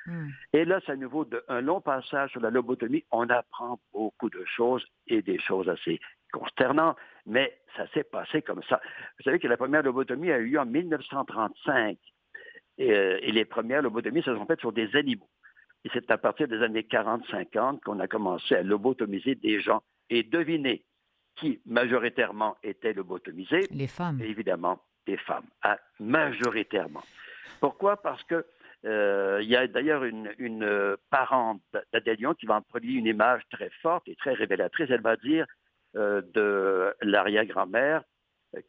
Speaker 11: Et là, c'est à nouveau un long passage sur la lobotomie. On apprend beaucoup de choses et des choses assez consternantes, mais ça s'est passé comme ça. Vous savez que la première lobotomie a eu lieu en 1935 et les premières lobotomies se sont faites sur des animaux. Et c'est à partir des années 40-50 qu'on a commencé à lobotomiser des gens. Et devinez qui majoritairement étaient lobotomisés?
Speaker 1: Les femmes.
Speaker 11: Et évidemment, les femmes, majoritairement. Pourquoi? Parce que il y a d'ailleurs une parente d'Adèle-Lyon qui va en produire une image très forte et très révélatrice. Elle va dire de l'arrière-grand-mère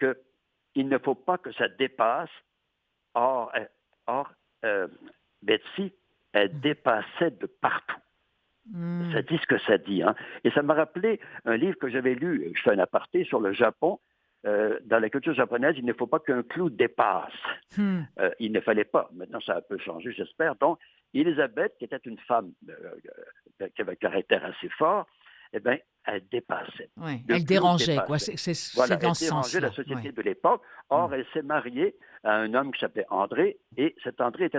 Speaker 11: qu'il ne faut pas que ça dépasse. Or Betsy, elle dépassait de partout. Ça dit ce que ça dit. Hein? Et ça m'a rappelé un livre que j'avais lu, je fais un aparté sur le Japon. Dans la culture japonaise, il ne faut pas qu'un clou dépasse. Il ne fallait pas. Maintenant, ça a un peu changé, j'espère. Donc, Élisabeth, qui était une femme qui avait un caractère assez fort, eh bien, elle dépassait.
Speaker 1: Ouais, elle dérangeait, quoi. C'est
Speaker 11: voilà,
Speaker 1: dans ce
Speaker 11: elle
Speaker 1: sens-là.
Speaker 11: dérangeait la société de l'époque. Or, elle s'est mariée à un homme qui s'appelait André, et cet André était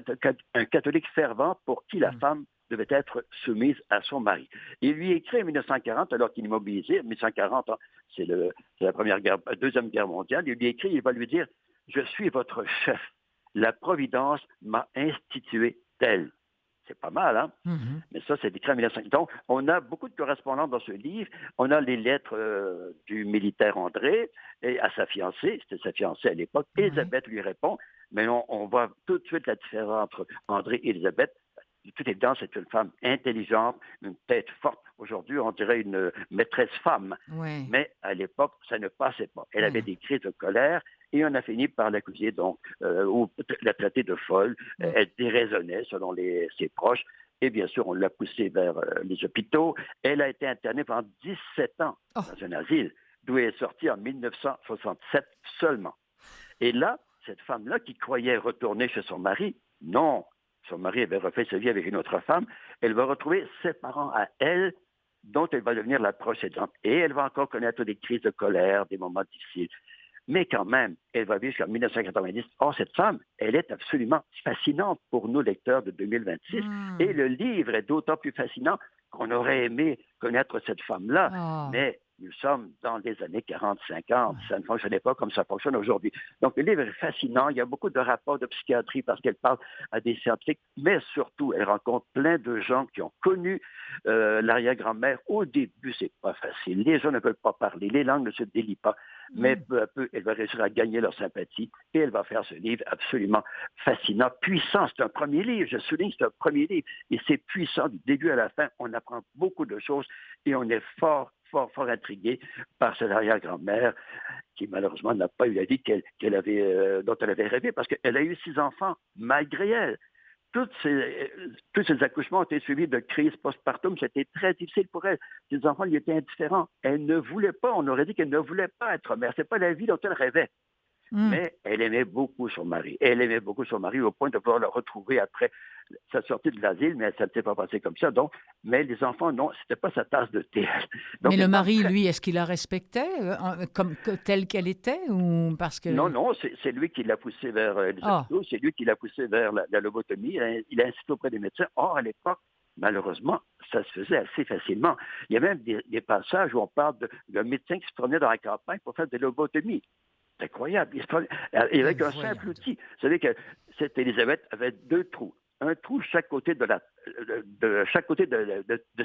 Speaker 11: un catholique fervent pour qui la femme devait être soumise à son mari. Il lui écrit en 1940, alors qu'il est mobilisé, en 1940, c'est la Deuxième Guerre mondiale, il lui écrit, il va lui dire « Je suis votre chef. La Providence m'a institué tel. » C'est pas mal, hein? Mais ça, c'est écrit en 1950. Donc, on a beaucoup de correspondances dans ce livre. On a les lettres du militaire André et à sa fiancée, c'était sa fiancée à l'époque. Élisabeth lui répond, mais on voit tout de suite la différence entre André et Élisabeth. De toute évidence, c'est une femme intelligente, une tête forte. Aujourd'hui, on dirait une maîtresse femme. Mais à l'époque, ça ne passait pas. Elle avait des crises de colère et on a fini par l'accuser, donc, ou la traiter de folle. Elle déraisonnait selon ses proches. Et bien sûr, on l'a poussée vers les hôpitaux. Elle a été internée pendant 17 ans dans un asile, d'où elle est sortie en 1967 seulement. Et là, cette femme-là, qui croyait retourner chez son mari, non. Son mari avait refait sa vie avec une autre femme. Elle va retrouver ses parents à elle, dont elle va devenir la procédante. Et elle va encore connaître des crises de colère, des moments difficiles. Mais quand même, elle va vivre jusqu'en 1990. Or, cette femme, elle est absolument fascinante pour nous, lecteurs de 2026. Et le livre est d'autant plus fascinant qu'on aurait aimé connaître cette femme-là. Mais Nous sommes dans les années 40-50. Ça ne fonctionnait pas comme ça fonctionne aujourd'hui. Donc, le livre est fascinant. Il y a beaucoup de rapports de psychiatrie parce qu'elle parle à des scientifiques, mais surtout, elle rencontre plein de gens qui ont connu l'arrière-grand-mère. Au début, c'est pas facile. Les gens ne veulent pas parler. Les langues ne se délient pas. Mais peu à peu, elle va réussir à gagner leur sympathie et elle va faire ce livre absolument fascinant, puissant. C'est un premier livre, je souligne, c'est un premier livre et c'est puissant du début à la fin. On apprend beaucoup de choses et on est fort intrigué par cette arrière-grand-mère qui malheureusement n'a pas eu la vie dont elle avait rêvé parce qu'elle a eu 6 enfants malgré elle. Tous ces accouchements ont été suivis de crises postpartum. C'était très difficile pour elle. Ses enfants lui étaient indifférents. Elle ne voulait pas, on aurait dit qu'elle ne voulait pas être mère. Ce n'est pas la vie dont elle rêvait. Mais elle aimait beaucoup son mari. Elle aimait beaucoup son mari au point de pouvoir le retrouver après sa sortie de l'asile, mais ça ne s'est pas passé comme ça. Donc, mais les enfants, non, c'était pas sa tasse de thé. Donc,
Speaker 1: mais le mari, lui, est-ce qu'il la respectait telle qu'elle était ou parce que...
Speaker 11: Non, c'est lui qui l'a poussée vers les hôpitaux, c'est lui qui l'a poussée vers la lobotomie. Il a insisté auprès des médecins. Or, à l'époque, malheureusement, ça se faisait assez facilement. Il y a même des passages où on parle d'un médecin qui se promenait dans la campagne pour faire des lobotomies. C'est incroyable. Et avec un simple outil. Vous savez que cette Élisabeth avait 2 trous. Un trou chaque côté de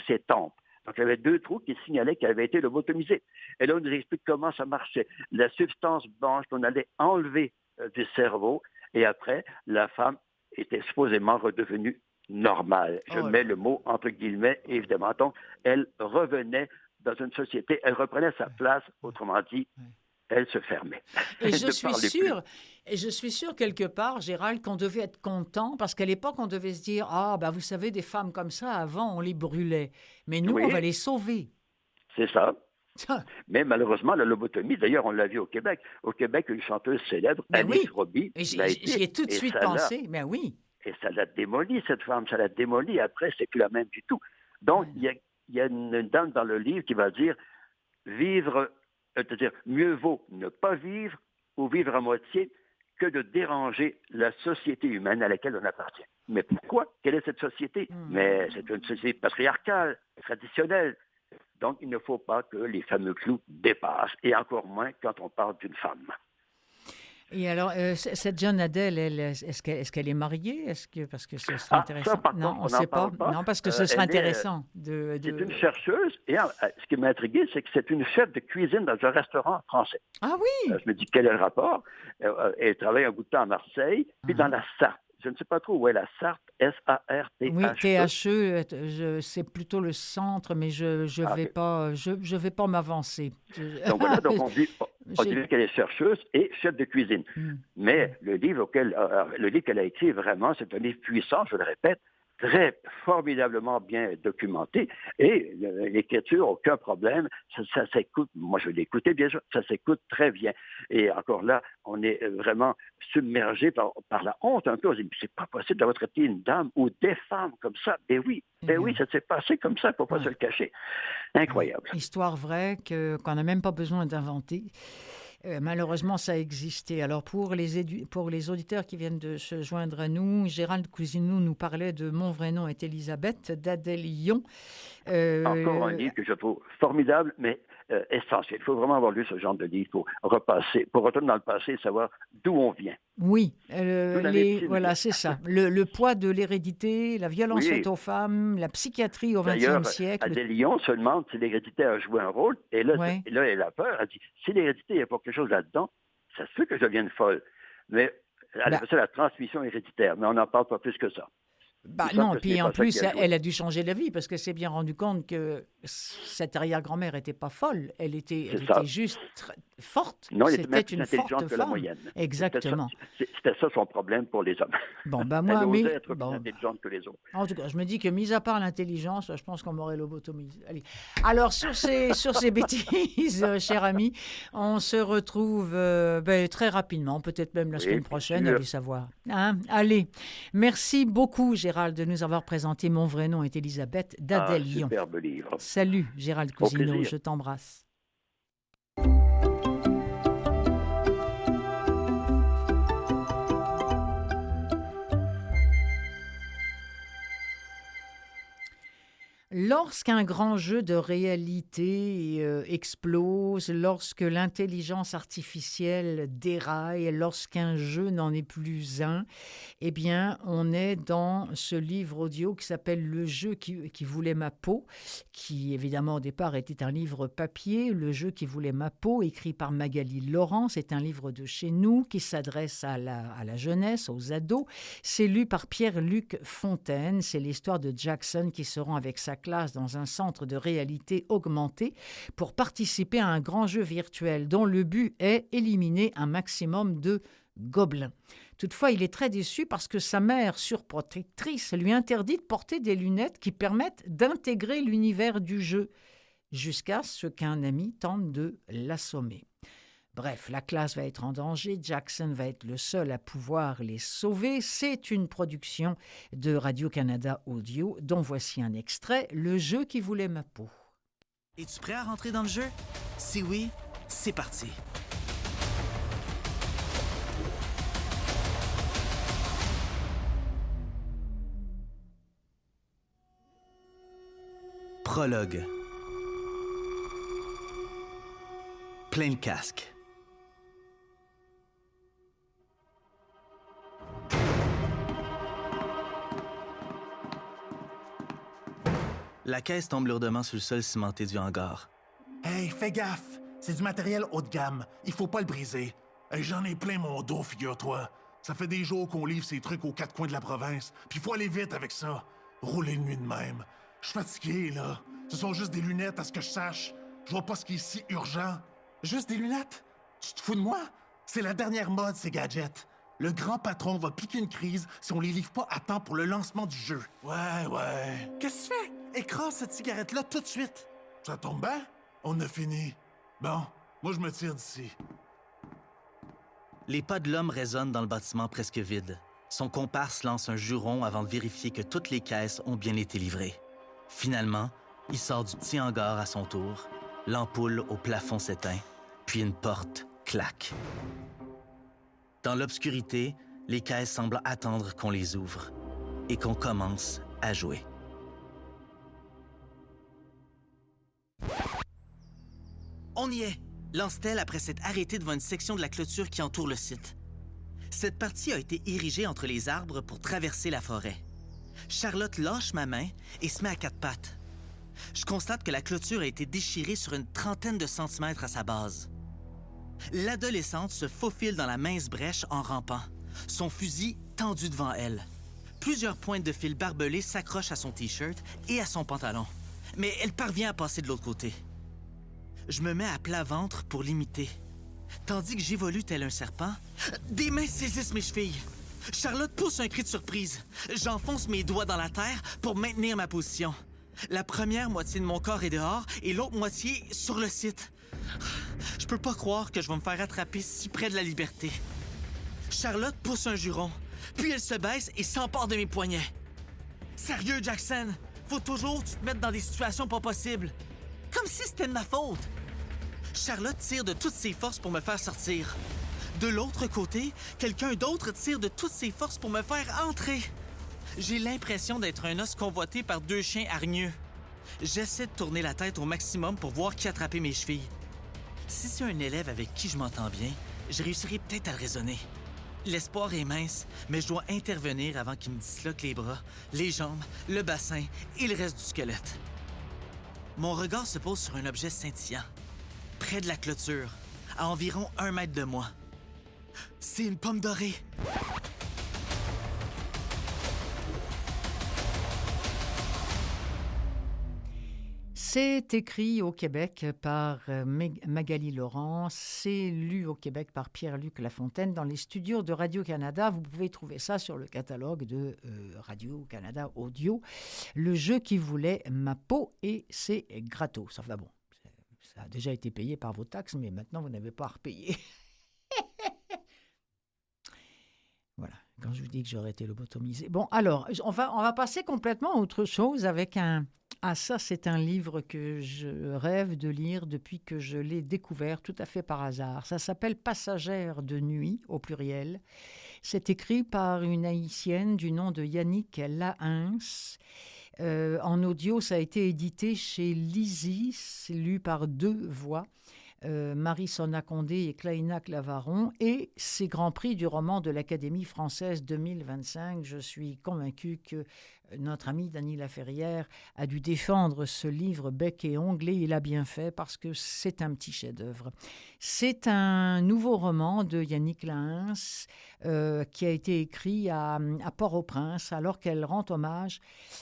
Speaker 11: ses tempes. Donc, il y avait 2 trous qui signalaient qu'elle avait été lobotomisée. Et là, on nous explique comment ça marchait. La substance blanche qu'on allait enlever du cerveau, et après, la femme était supposément redevenue normale. Je mets le mot entre guillemets, évidemment. Donc, elle revenait dans une société, elle reprenait sa place, autrement dit, elle se fermait.
Speaker 1: Et je suis sûre quelque part, Gérald, qu'on devait être content, parce qu'à l'époque, on devait se dire, vous savez, des femmes comme ça, avant, on les brûlait. Mais nous, on va les sauver.
Speaker 11: C'est ça. Mais malheureusement, la lobotomie, d'ailleurs, on l'a vu au Québec. Au Québec, une chanteuse célèbre, Alice Robbie,
Speaker 1: j'y ai tout de suite pensé, mais oui.
Speaker 11: Et ça l'a démolie, cette femme, ça l'a démolie. Après, c'est plus la même du tout. Donc, il y a une dame dans le livre qui va dire, c'est-à-dire, mieux vaut ne pas vivre ou vivre à moitié que de déranger la société humaine à laquelle on appartient. Mais pourquoi? Quelle est cette société? Mais c'est une société patriarcale, traditionnelle. Donc, il ne faut pas que les fameux clous dépassent, et encore moins quand on parle d'une femme.
Speaker 1: Et alors, cette jeune Adèle, est-ce qu'elle est mariée? Parce que ce serait intéressant.
Speaker 11: Ça, par
Speaker 1: non,
Speaker 11: contre,
Speaker 1: on ne sait pas. Non, parce que ce serait intéressant.
Speaker 11: C'est une chercheuse, et ce qui m'a intrigué, c'est que c'est une chef de cuisine dans un restaurant français.
Speaker 1: Ah oui?
Speaker 11: Je me dis, quel est le rapport? Elle travaille un bout de temps à Marseille, puis dans la Sarthe. Je ne sais pas trop où est la Sarthe, S-A-R-T-H-E.
Speaker 1: Oui, T-H-E, c'est plutôt le centre, mais je vais pas m'avancer.
Speaker 11: Donc voilà, on dit qu'elle est chercheuse et chef de cuisine. Mais le livre qu'elle a écrit, vraiment, c'est un livre puissant, je le répète, très formidablement bien documenté. Et l'écriture, aucun problème. Ça s'écoute, moi je l'ai écouté bien sûr, ça s'écoute très bien. Et encore là, on est vraiment submergé par la honte un peu. On se dit, c'est pas possible d'avoir traité une dame ou des femmes comme ça. Ben oui, ça s'est passé comme ça, il ne faut pas se le cacher. Incroyable.
Speaker 1: Histoire vraie qu'on n'a même pas besoin d'inventer. Malheureusement, ça a existé. Alors, pour les auditeurs qui viennent de se joindre à nous, Gérald Cousineau nous parlait de Mon vrai nom est Elisabeth, d'Adèle Yon.
Speaker 11: Encore un livre que je trouve formidable, mais essentiel. Il faut vraiment avoir lu ce genre de livre pour retourner dans le passé et savoir d'où on vient.
Speaker 1: Oui, voilà, c'est ça. Le poids de l'hérédité, la violence faite aux femmes, la psychiatrie au XXe siècle.
Speaker 11: Adèle Yon se demande si l'hérédité a joué un rôle. Et là, elle a peur. Elle dit, si l'hérédité, il y a pas quelque chose là-dedans, ça se fait que je devienne folle. Mais elle appelle ça la transmission héréditaire. Mais on n'en parle pas plus que ça.
Speaker 1: Non, puis en plus, elle a dû changer de vie parce qu'elle s'est bien rendue compte que cette arrière-grand-mère n'était pas folle. Elle était juste forte.
Speaker 11: Non, elle était même plus
Speaker 1: une
Speaker 11: intelligente que la moyenne.
Speaker 1: Exactement.
Speaker 11: C'était ça son problème pour les hommes.
Speaker 1: Bon, moi,
Speaker 11: elle osait être plus intelligente que les autres.
Speaker 1: En tout cas, je me dis que, mis à part l'intelligence, je pense qu'on m'aurait lobotomisé. Allez. Alors, sur ces bêtises, cher ami, on se retrouve très rapidement, peut-être même la semaine prochaine, allez savoir. Allez, merci beaucoup, Gérald, de nous avoir présenté Mon vrai nom est Elisabeth d'Adèle Yon.
Speaker 11: Superbe livre.
Speaker 1: Salut, Gérald Cousineau, je t'embrasse. Lorsqu'un grand jeu de réalité explose, lorsque l'intelligence artificielle déraille, lorsqu'un jeu n'en est plus un, eh bien, on est dans ce livre audio qui s'appelle « Le jeu qui voulait ma peau », qui, évidemment, au départ, était un livre papier. « Le jeu qui voulait ma peau », écrit par Magali Laurent, c'est un livre de chez nous qui s'adresse à la jeunesse, aux ados. C'est lu par Pierre-Luc Fontaine. C'est l'histoire de Jackson qui se rend avec sa classe dans un centre de réalité augmentée pour participer à un grand jeu virtuel dont le but est éliminer un maximum de gobelins. Toutefois, il est très déçu parce que sa mère surprotectrice lui interdit de porter des lunettes qui permettent d'intégrer l'univers du jeu, jusqu'à ce qu'un ami tente de l'assommer. Bref, la classe va être en danger, Jackson va être le seul à pouvoir les sauver. C'est une production de Radio-Canada Audio, dont voici un extrait, Le jeu qui voulait ma peau.
Speaker 13: Es-tu prêt à rentrer dans le jeu? Si oui, c'est parti. Prologue. Plein de casques. La caisse tombe lourdement sur le sol cimenté du hangar.
Speaker 14: Hey, fais gaffe! C'est du matériel haut de gamme. Il faut pas le briser. Hey, j'en ai plein mon dos, figure-toi. Ça fait des jours qu'on livre ces trucs aux quatre coins de la province. Puis il faut aller vite avec ça. Rouler de nuit de même. Je suis fatigué, là. Ce sont juste des lunettes, à ce que je sache. Je vois pas ce qui est si urgent. Juste des lunettes? Tu te fous de moi? C'est la dernière mode, ces gadgets. Le grand patron va piquer une crise si on les livre pas à temps pour le lancement du jeu. Ouais. Qu'est-ce que tu fais? Écrase cette cigarette-là tout de suite. Ça tombe bien? On a fini. Bon, moi je me tire d'ici.
Speaker 13: Les pas de l'homme résonnent dans le bâtiment presque vide. Son comparse lance un juron avant de vérifier que toutes les caisses ont bien été livrées. Finalement, il sort du petit hangar à son tour. L'ampoule au plafond s'éteint, puis une porte claque. Dans l'obscurité, les caisses semblent attendre qu'on les ouvre et qu'on commence à jouer. On y est! Lance-t-elle après s'être arrêtée devant une section de la clôture qui entoure le site. Cette partie a été érigée entre les arbres pour traverser la forêt. Charlotte lâche ma main et se met à quatre pattes. Je constate que la clôture a été déchirée sur une trentaine de centimètres à sa base. L'adolescente se faufile dans la mince brèche en rampant, son fusil tendu devant elle. Plusieurs pointes de fil barbelés s'accrochent à son T-shirt et à son pantalon, mais elle parvient à passer de l'autre côté. Je me mets à plat ventre pour l'imiter. Tandis que j'évolue tel un serpent, des mains saisissent mes chevilles. Charlotte pousse un cri de surprise. J'enfonce mes doigts dans la terre pour maintenir ma position. La première moitié de mon corps est dehors et l'autre moitié sur le site. Je peux pas croire que je vais me faire attraper si près de la liberté. Charlotte pousse un juron, puis elle se baisse et s'empare de mes poignets. Sérieux, Jackson? Faut toujours que tu te mettes dans des situations pas possibles. Comme si c'était de ma faute. Charlotte tire de toutes ses forces pour me faire sortir. De l'autre côté, quelqu'un d'autre tire de toutes ses forces pour me faire entrer. J'ai l'impression d'être un os convoité par deux chiens hargneux. J'essaie de tourner la tête au maximum pour voir qui a attrapé mes chevilles. Si c'est un élève avec qui je m'entends bien, je réussirai peut-être à le raisonner. L'espoir est mince, mais je dois intervenir avant qu'il me disloque les bras, les jambes, le bassin et le reste du squelette. Mon regard se pose sur un objet scintillant, près de la clôture, à environ 1 mètre de moi. C'est une pomme dorée.
Speaker 1: C'est écrit au Québec par Magali Laurent, c'est lu au Québec par Pierre-Luc Lafontaine dans les studios de Radio-Canada. Vous pouvez trouver ça sur le catalogue de Radio-Canada Audio. Le jeu qui voulait ma peau, et c'est gratos. Enfin bon, ça a déjà été payé par vos taxes, mais maintenant vous n'avez pas à repayer. Voilà, quand je vous dis que j'aurais été lobotomisé. Bon, alors, on va passer complètement à autre chose avec un... Ah, ça, c'est un livre que je rêve de lire depuis que je l'ai découvert tout à fait par hasard. Ça s'appelle « Passagère de nuit » au pluriel. C'est écrit par une Haïtienne du nom de Yannick Lahens. En audio, ça a été édité chez Lysis, lu par 2 voix. Marie Sonna Condé et Claina Clavaron, et c'est Grand Prix du roman de l'Académie française 2025. Je suis convaincue que notre ami Dany Laferrière a dû défendre ce livre bec et ongle, et il a bien fait parce que c'est un petit chef-d'œuvre. C'est un nouveau roman de Yannick Lahens qui a été écrit à Port-au-Prince alors qu'elle rend hommage,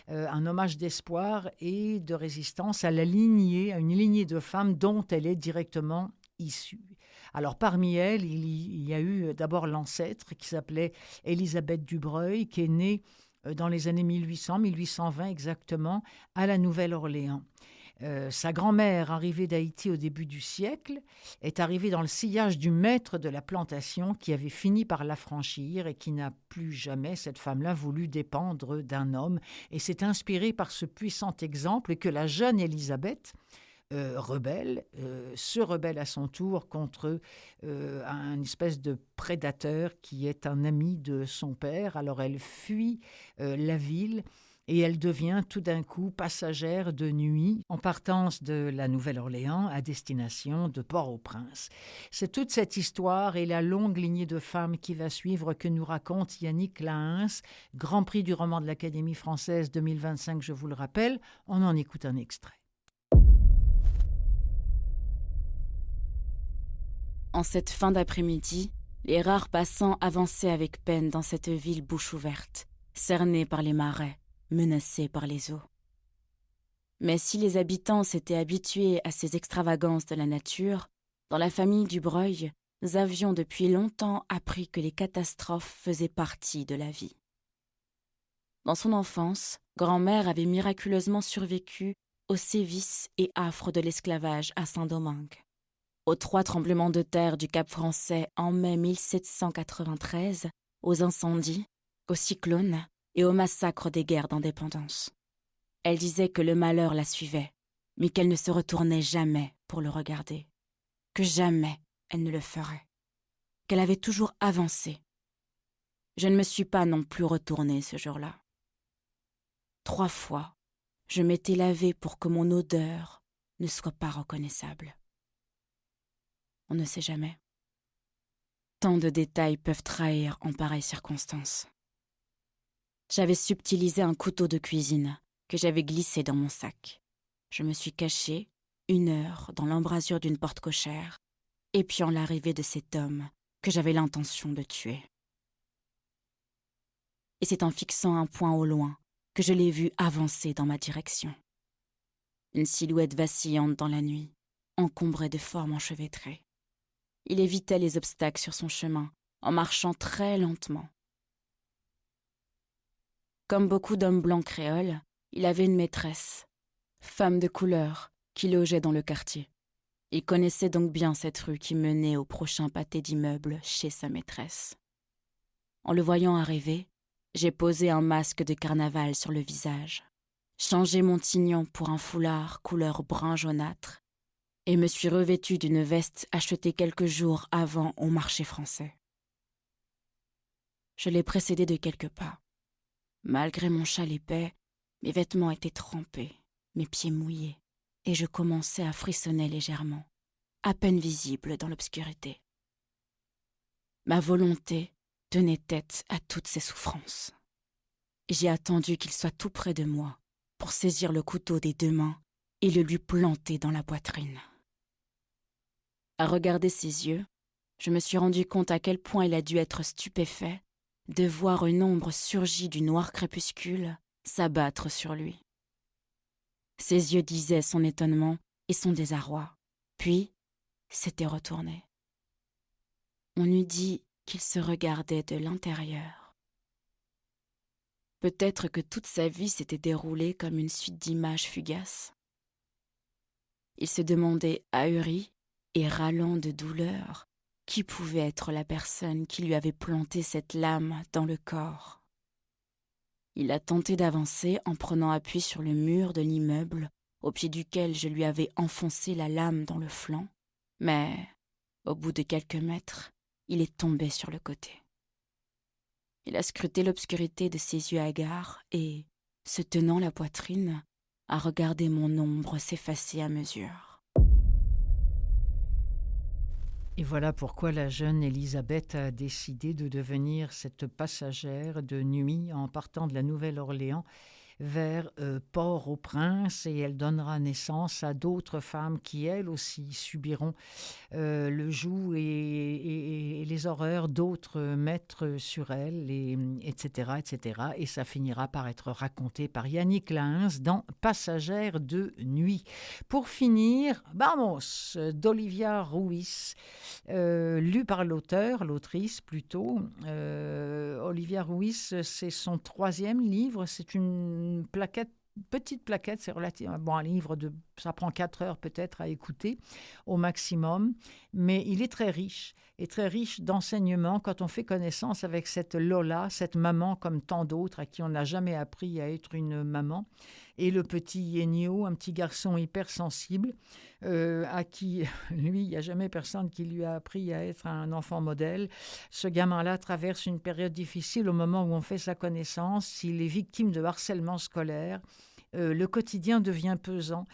Speaker 1: un hommage d'espoir et de résistance à une lignée de femmes dont elle est directement issue. Alors parmi elles, il y a eu d'abord l'ancêtre qui s'appelait Élisabeth Dubreuil, qui est née dans les années 1800-1820 exactement, à la Nouvelle-Orléans. Sa grand-mère, arrivée d'Haïti au début du siècle, est arrivée dans le sillage du maître de la plantation qui avait fini par l'affranchir et qui n'a plus jamais, cette femme-là, voulu dépendre d'un homme, et s'est inspirée par ce puissant exemple que la jeune Élisabeth, se rebelle à son tour contre un espèce de prédateur qui est un ami de son père. Alors elle fuit la ville et elle devient tout d'un coup passagère de nuit en partance de la Nouvelle-Orléans à destination de Port-au-Prince. C'est toute cette histoire et la longue lignée de femmes qui va suivre que nous raconte Yannick Lahens, Grand Prix du roman de l'Académie française 2025, je vous le rappelle. On en écoute un extrait.
Speaker 15: En cette fin d'après-midi, les rares passants avançaient avec peine dans cette ville bouche ouverte, cernée par les marais, menacée par les eaux. Mais si les habitants s'étaient habitués à ces extravagances de la nature, dans la famille Dubreuil, nous avions depuis longtemps appris que les catastrophes faisaient partie de la vie. Dans son enfance, grand-mère avait miraculeusement survécu aux sévices et affres de l'esclavage à Saint-Domingue, aux 3 tremblements de terre du Cap français en mai 1793, aux incendies, aux cyclones et aux massacres des guerres d'indépendance. Elle disait que le malheur la suivait, mais qu'elle ne se retournait jamais pour le regarder, que jamais elle ne le ferait, qu'elle avait toujours avancé. Je ne me suis pas non plus retournée ce jour-là. 3 fois, je m'étais lavée pour que mon odeur ne soit pas reconnaissable. On ne sait jamais. Tant de détails peuvent trahir en pareille circonstance. J'avais subtilisé un couteau de cuisine que j'avais glissé dans mon sac. Je me suis cachée 1 heure dans l'embrasure d'une porte cochère, épiant l'arrivée de cet homme que j'avais l'intention de tuer. Et c'est en fixant un point au loin que je l'ai vu avancer dans ma direction. Une silhouette vacillante dans la nuit, encombrée de formes enchevêtrées. Il évitait les obstacles sur son chemin, en marchant très lentement. Comme beaucoup d'hommes blancs créoles, il avait une maîtresse, femme de couleur, qui logeait dans le quartier. Il connaissait donc bien cette rue qui menait au prochain pâté d'immeubles chez sa maîtresse. En le voyant arriver, j'ai posé un masque de carnaval sur le visage, changé mon tignon pour un foulard couleur brun jaunâtre, et me suis revêtue d'une veste achetée quelques jours avant au marché français. Je l'ai précédé de quelques pas. Malgré mon châle épais, mes vêtements étaient trempés, mes pieds mouillés, et je commençais à frissonner légèrement, à peine visible dans l'obscurité. Ma volonté tenait tête à toutes ces souffrances. J'ai attendu qu'il soit tout près de moi pour saisir le couteau des 2 mains et le lui planter dans la poitrine. À regarder ses yeux, je me suis rendu compte à quel point il a dû être stupéfait de voir une ombre surgie du noir crépuscule s'abattre sur lui. Ses yeux disaient son étonnement et son désarroi, puis s'étaient retournés. On eût dit qu'il se regardait de l'intérieur. Peut-être que toute sa vie s'était déroulée comme une suite d'images fugaces. Il se demandait ahuri et râlant de douleur qui pouvait être la personne qui lui avait planté cette lame dans le corps. Il a tenté d'avancer en prenant appui sur le mur de l'immeuble au pied duquel je lui avais enfoncé la lame dans le flanc, mais au bout de quelques mètres, il est tombé sur le côté. Il a scruté l'obscurité de ses yeux hagards et, se tenant la poitrine, à regarder mon ombre s'effacer à mesure.
Speaker 1: Et voilà pourquoi la jeune Élisabeth a décidé de devenir cette passagère de nuit en partant de la Nouvelle-Orléans vers Port-au-Prince, et elle donnera naissance à d'autres femmes qui, elles aussi, subiront le joug et les horreurs d'autres maîtres sur elles, etc., etc. Et ça finira par être raconté par Yannick Lahens dans Passagère de nuit. Pour finir, Vamos d'Olivia Ruiz, lu par l'autrice plutôt. Olivia Ruiz, c'est son 3e livre, c'est une petite plaquette, c'est relativement bon, un livre ça prend 4 heures peut-être à écouter au maximum, mais il est très riche d'enseignements quand on fait connaissance avec cette Lola, cette maman comme tant d'autres à qui on n'a jamais appris à être une maman, et le petit Ennio, un petit garçon hypersensible à qui, lui, il n'y a jamais personne qui lui a appris à être un enfant modèle. Ce gamin-là traverse une période difficile au moment où on fait sa connaissance. Il est victime de harcèlement scolaire. Le quotidien devient pesant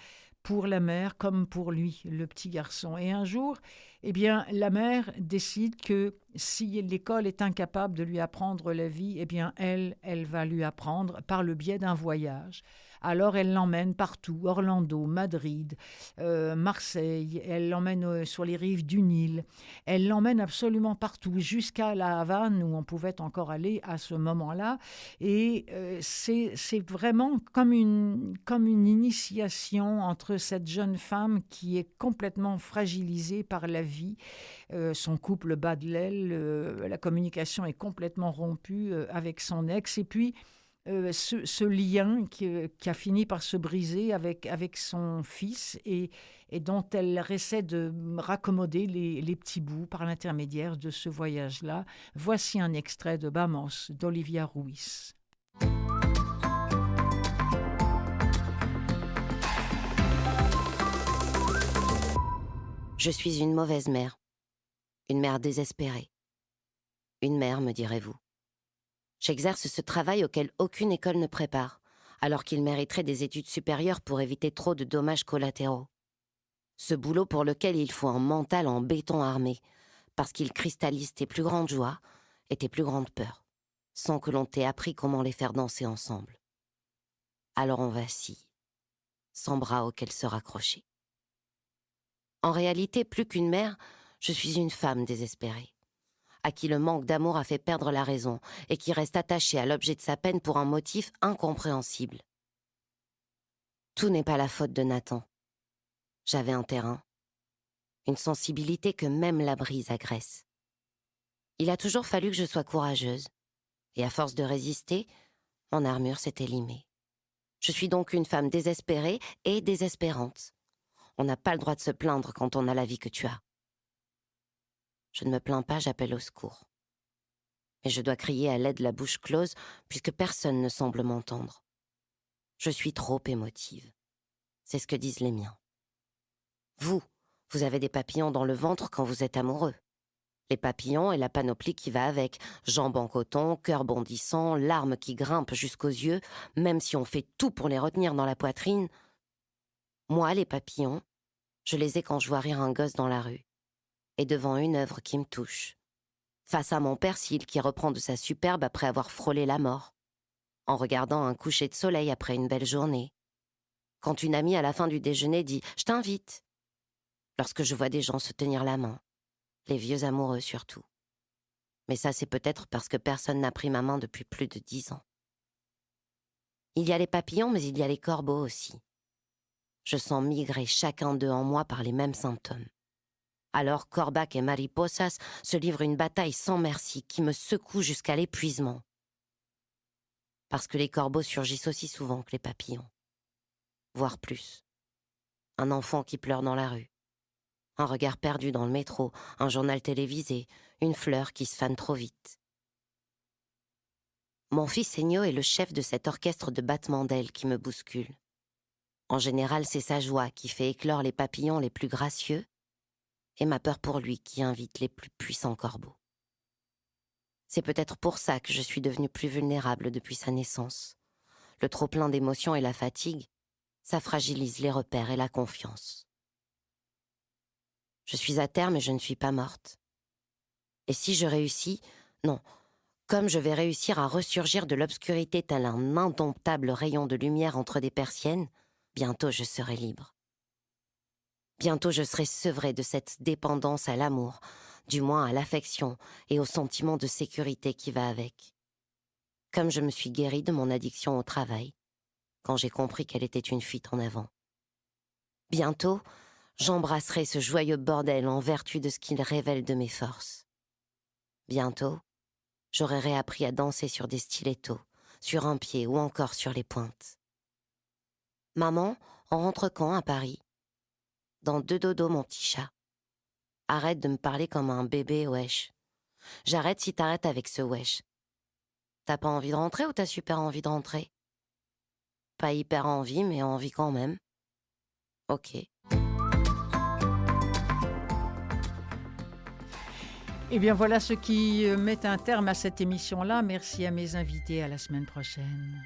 Speaker 1: pour la mère comme pour lui, le petit garçon. Et un jour, eh bien, la mère décide que si l'école est incapable de lui apprendre la vie, eh bien, elle va lui apprendre par le biais d'un voyage. Alors, elle l'emmène partout, Orlando, Madrid, Marseille, elle l'emmène sur les rives du Nil, elle l'emmène absolument partout, jusqu'à la Havane, où on pouvait encore aller à ce moment-là. Et c'est vraiment comme une initiation entre cette jeune femme qui est complètement fragilisée par la vie. Son couple bat de l'aile, la communication est complètement rompue avec son ex, et puis ce lien qui a fini par se briser avec son fils et dont elle essaie de raccommoder les petits bouts par l'intermédiaire de ce voyage-là. Voici un extrait de Vamos d'Olivia Ruiz.
Speaker 16: Je suis une mauvaise mère. Une mère désespérée. Une mère, me direz-vous. J'exerce ce travail auquel aucune école ne prépare, alors qu'il mériterait des études supérieures pour éviter trop de dommages collatéraux. Ce boulot pour lequel il faut un mental en béton armé, parce qu'il cristallise tes plus grandes joies et tes plus grandes peurs, sans que l'on t'ait appris comment les faire danser ensemble. Alors on vacille, sans bras auxquels se raccrocher. En réalité, plus qu'une mère, je suis une femme désespérée, à qui le manque d'amour a fait perdre la raison et qui reste attachée à l'objet de sa peine pour un motif incompréhensible. Tout n'est pas la faute de Nathan. J'avais un terrain, une sensibilité que même la brise agresse. Il a toujours fallu que je sois courageuse, et à force de résister, mon armure s'est élimée. Je suis donc une femme désespérée et désespérante. On n'a pas le droit de se plaindre quand on a la vie que tu as. Je ne me plains pas, j'appelle au secours. Mais je dois crier à l'aide la bouche close, puisque personne ne semble m'entendre. Je suis trop émotive. C'est ce que disent les miens. Vous avez des papillons dans le ventre quand vous êtes amoureux. Les papillons et la panoplie qui va avec, jambes en coton, cœur bondissant, larmes qui grimpent jusqu'aux yeux, même si on fait tout pour les retenir dans la poitrine. Moi, les papillons, je les ai quand je vois rire un gosse dans la rue, et devant une œuvre qui me touche, face à mon Persil qui reprend de sa superbe après avoir frôlé la mort, en regardant un coucher de soleil après une belle journée, quand une amie à la fin du déjeuner dit « Je t'invite », lorsque je vois des gens se tenir la main, les vieux amoureux surtout. Mais ça, c'est peut-être parce que personne n'a pris ma main depuis plus de 10 ans. Il y a les papillons, mais il y a les corbeaux aussi. Je sens migrer chacun d'eux en moi par les mêmes symptômes. Alors Corbac et Mariposas se livrent une bataille sans merci qui me secoue jusqu'à l'épuisement. Parce que les corbeaux surgissent aussi souvent que les papillons. Voire plus. Un enfant qui pleure dans la rue. Un regard perdu dans le métro, un journal télévisé, une fleur qui se fane trop vite. Mon fils Ennio est le chef de cet orchestre de battements d'ailes qui me bouscule. En général, c'est sa joie qui fait éclore les papillons les plus gracieux et ma peur pour lui qui invite les plus puissants corbeaux. C'est peut-être pour ça que je suis devenue plus vulnérable depuis sa naissance. Le trop-plein d'émotions et la fatigue, ça fragilise les repères et la confiance. Je suis à terre, mais je ne suis pas morte. Et si je réussis, non, comme je vais réussir à ressurgir de l'obscurité tel un indomptable rayon de lumière entre des persiennes, bientôt je serai libre. Bientôt je serai sevrée de cette dépendance à l'amour, du moins à l'affection et au sentiment de sécurité qui va avec. Comme je me suis guérie de mon addiction au travail, quand j'ai compris qu'elle était une fuite en avant. Bientôt, j'embrasserai ce joyeux bordel en vertu de ce qu'il révèle de mes forces. Bientôt, j'aurai réappris à danser sur des stilettos, sur un pied ou encore sur les pointes. Maman, on rentre quand à Paris? Dans 2 dodos, mon petit chat. Arrête de me parler comme un bébé, wesh. J'arrête si t'arrêtes avec ce wesh. T'as pas envie de rentrer ou t'as super envie de rentrer? Pas hyper envie, mais envie quand même. Ok.
Speaker 1: Eh bien voilà ce qui met un terme à cette émission-là. Merci à mes invités, à la semaine prochaine.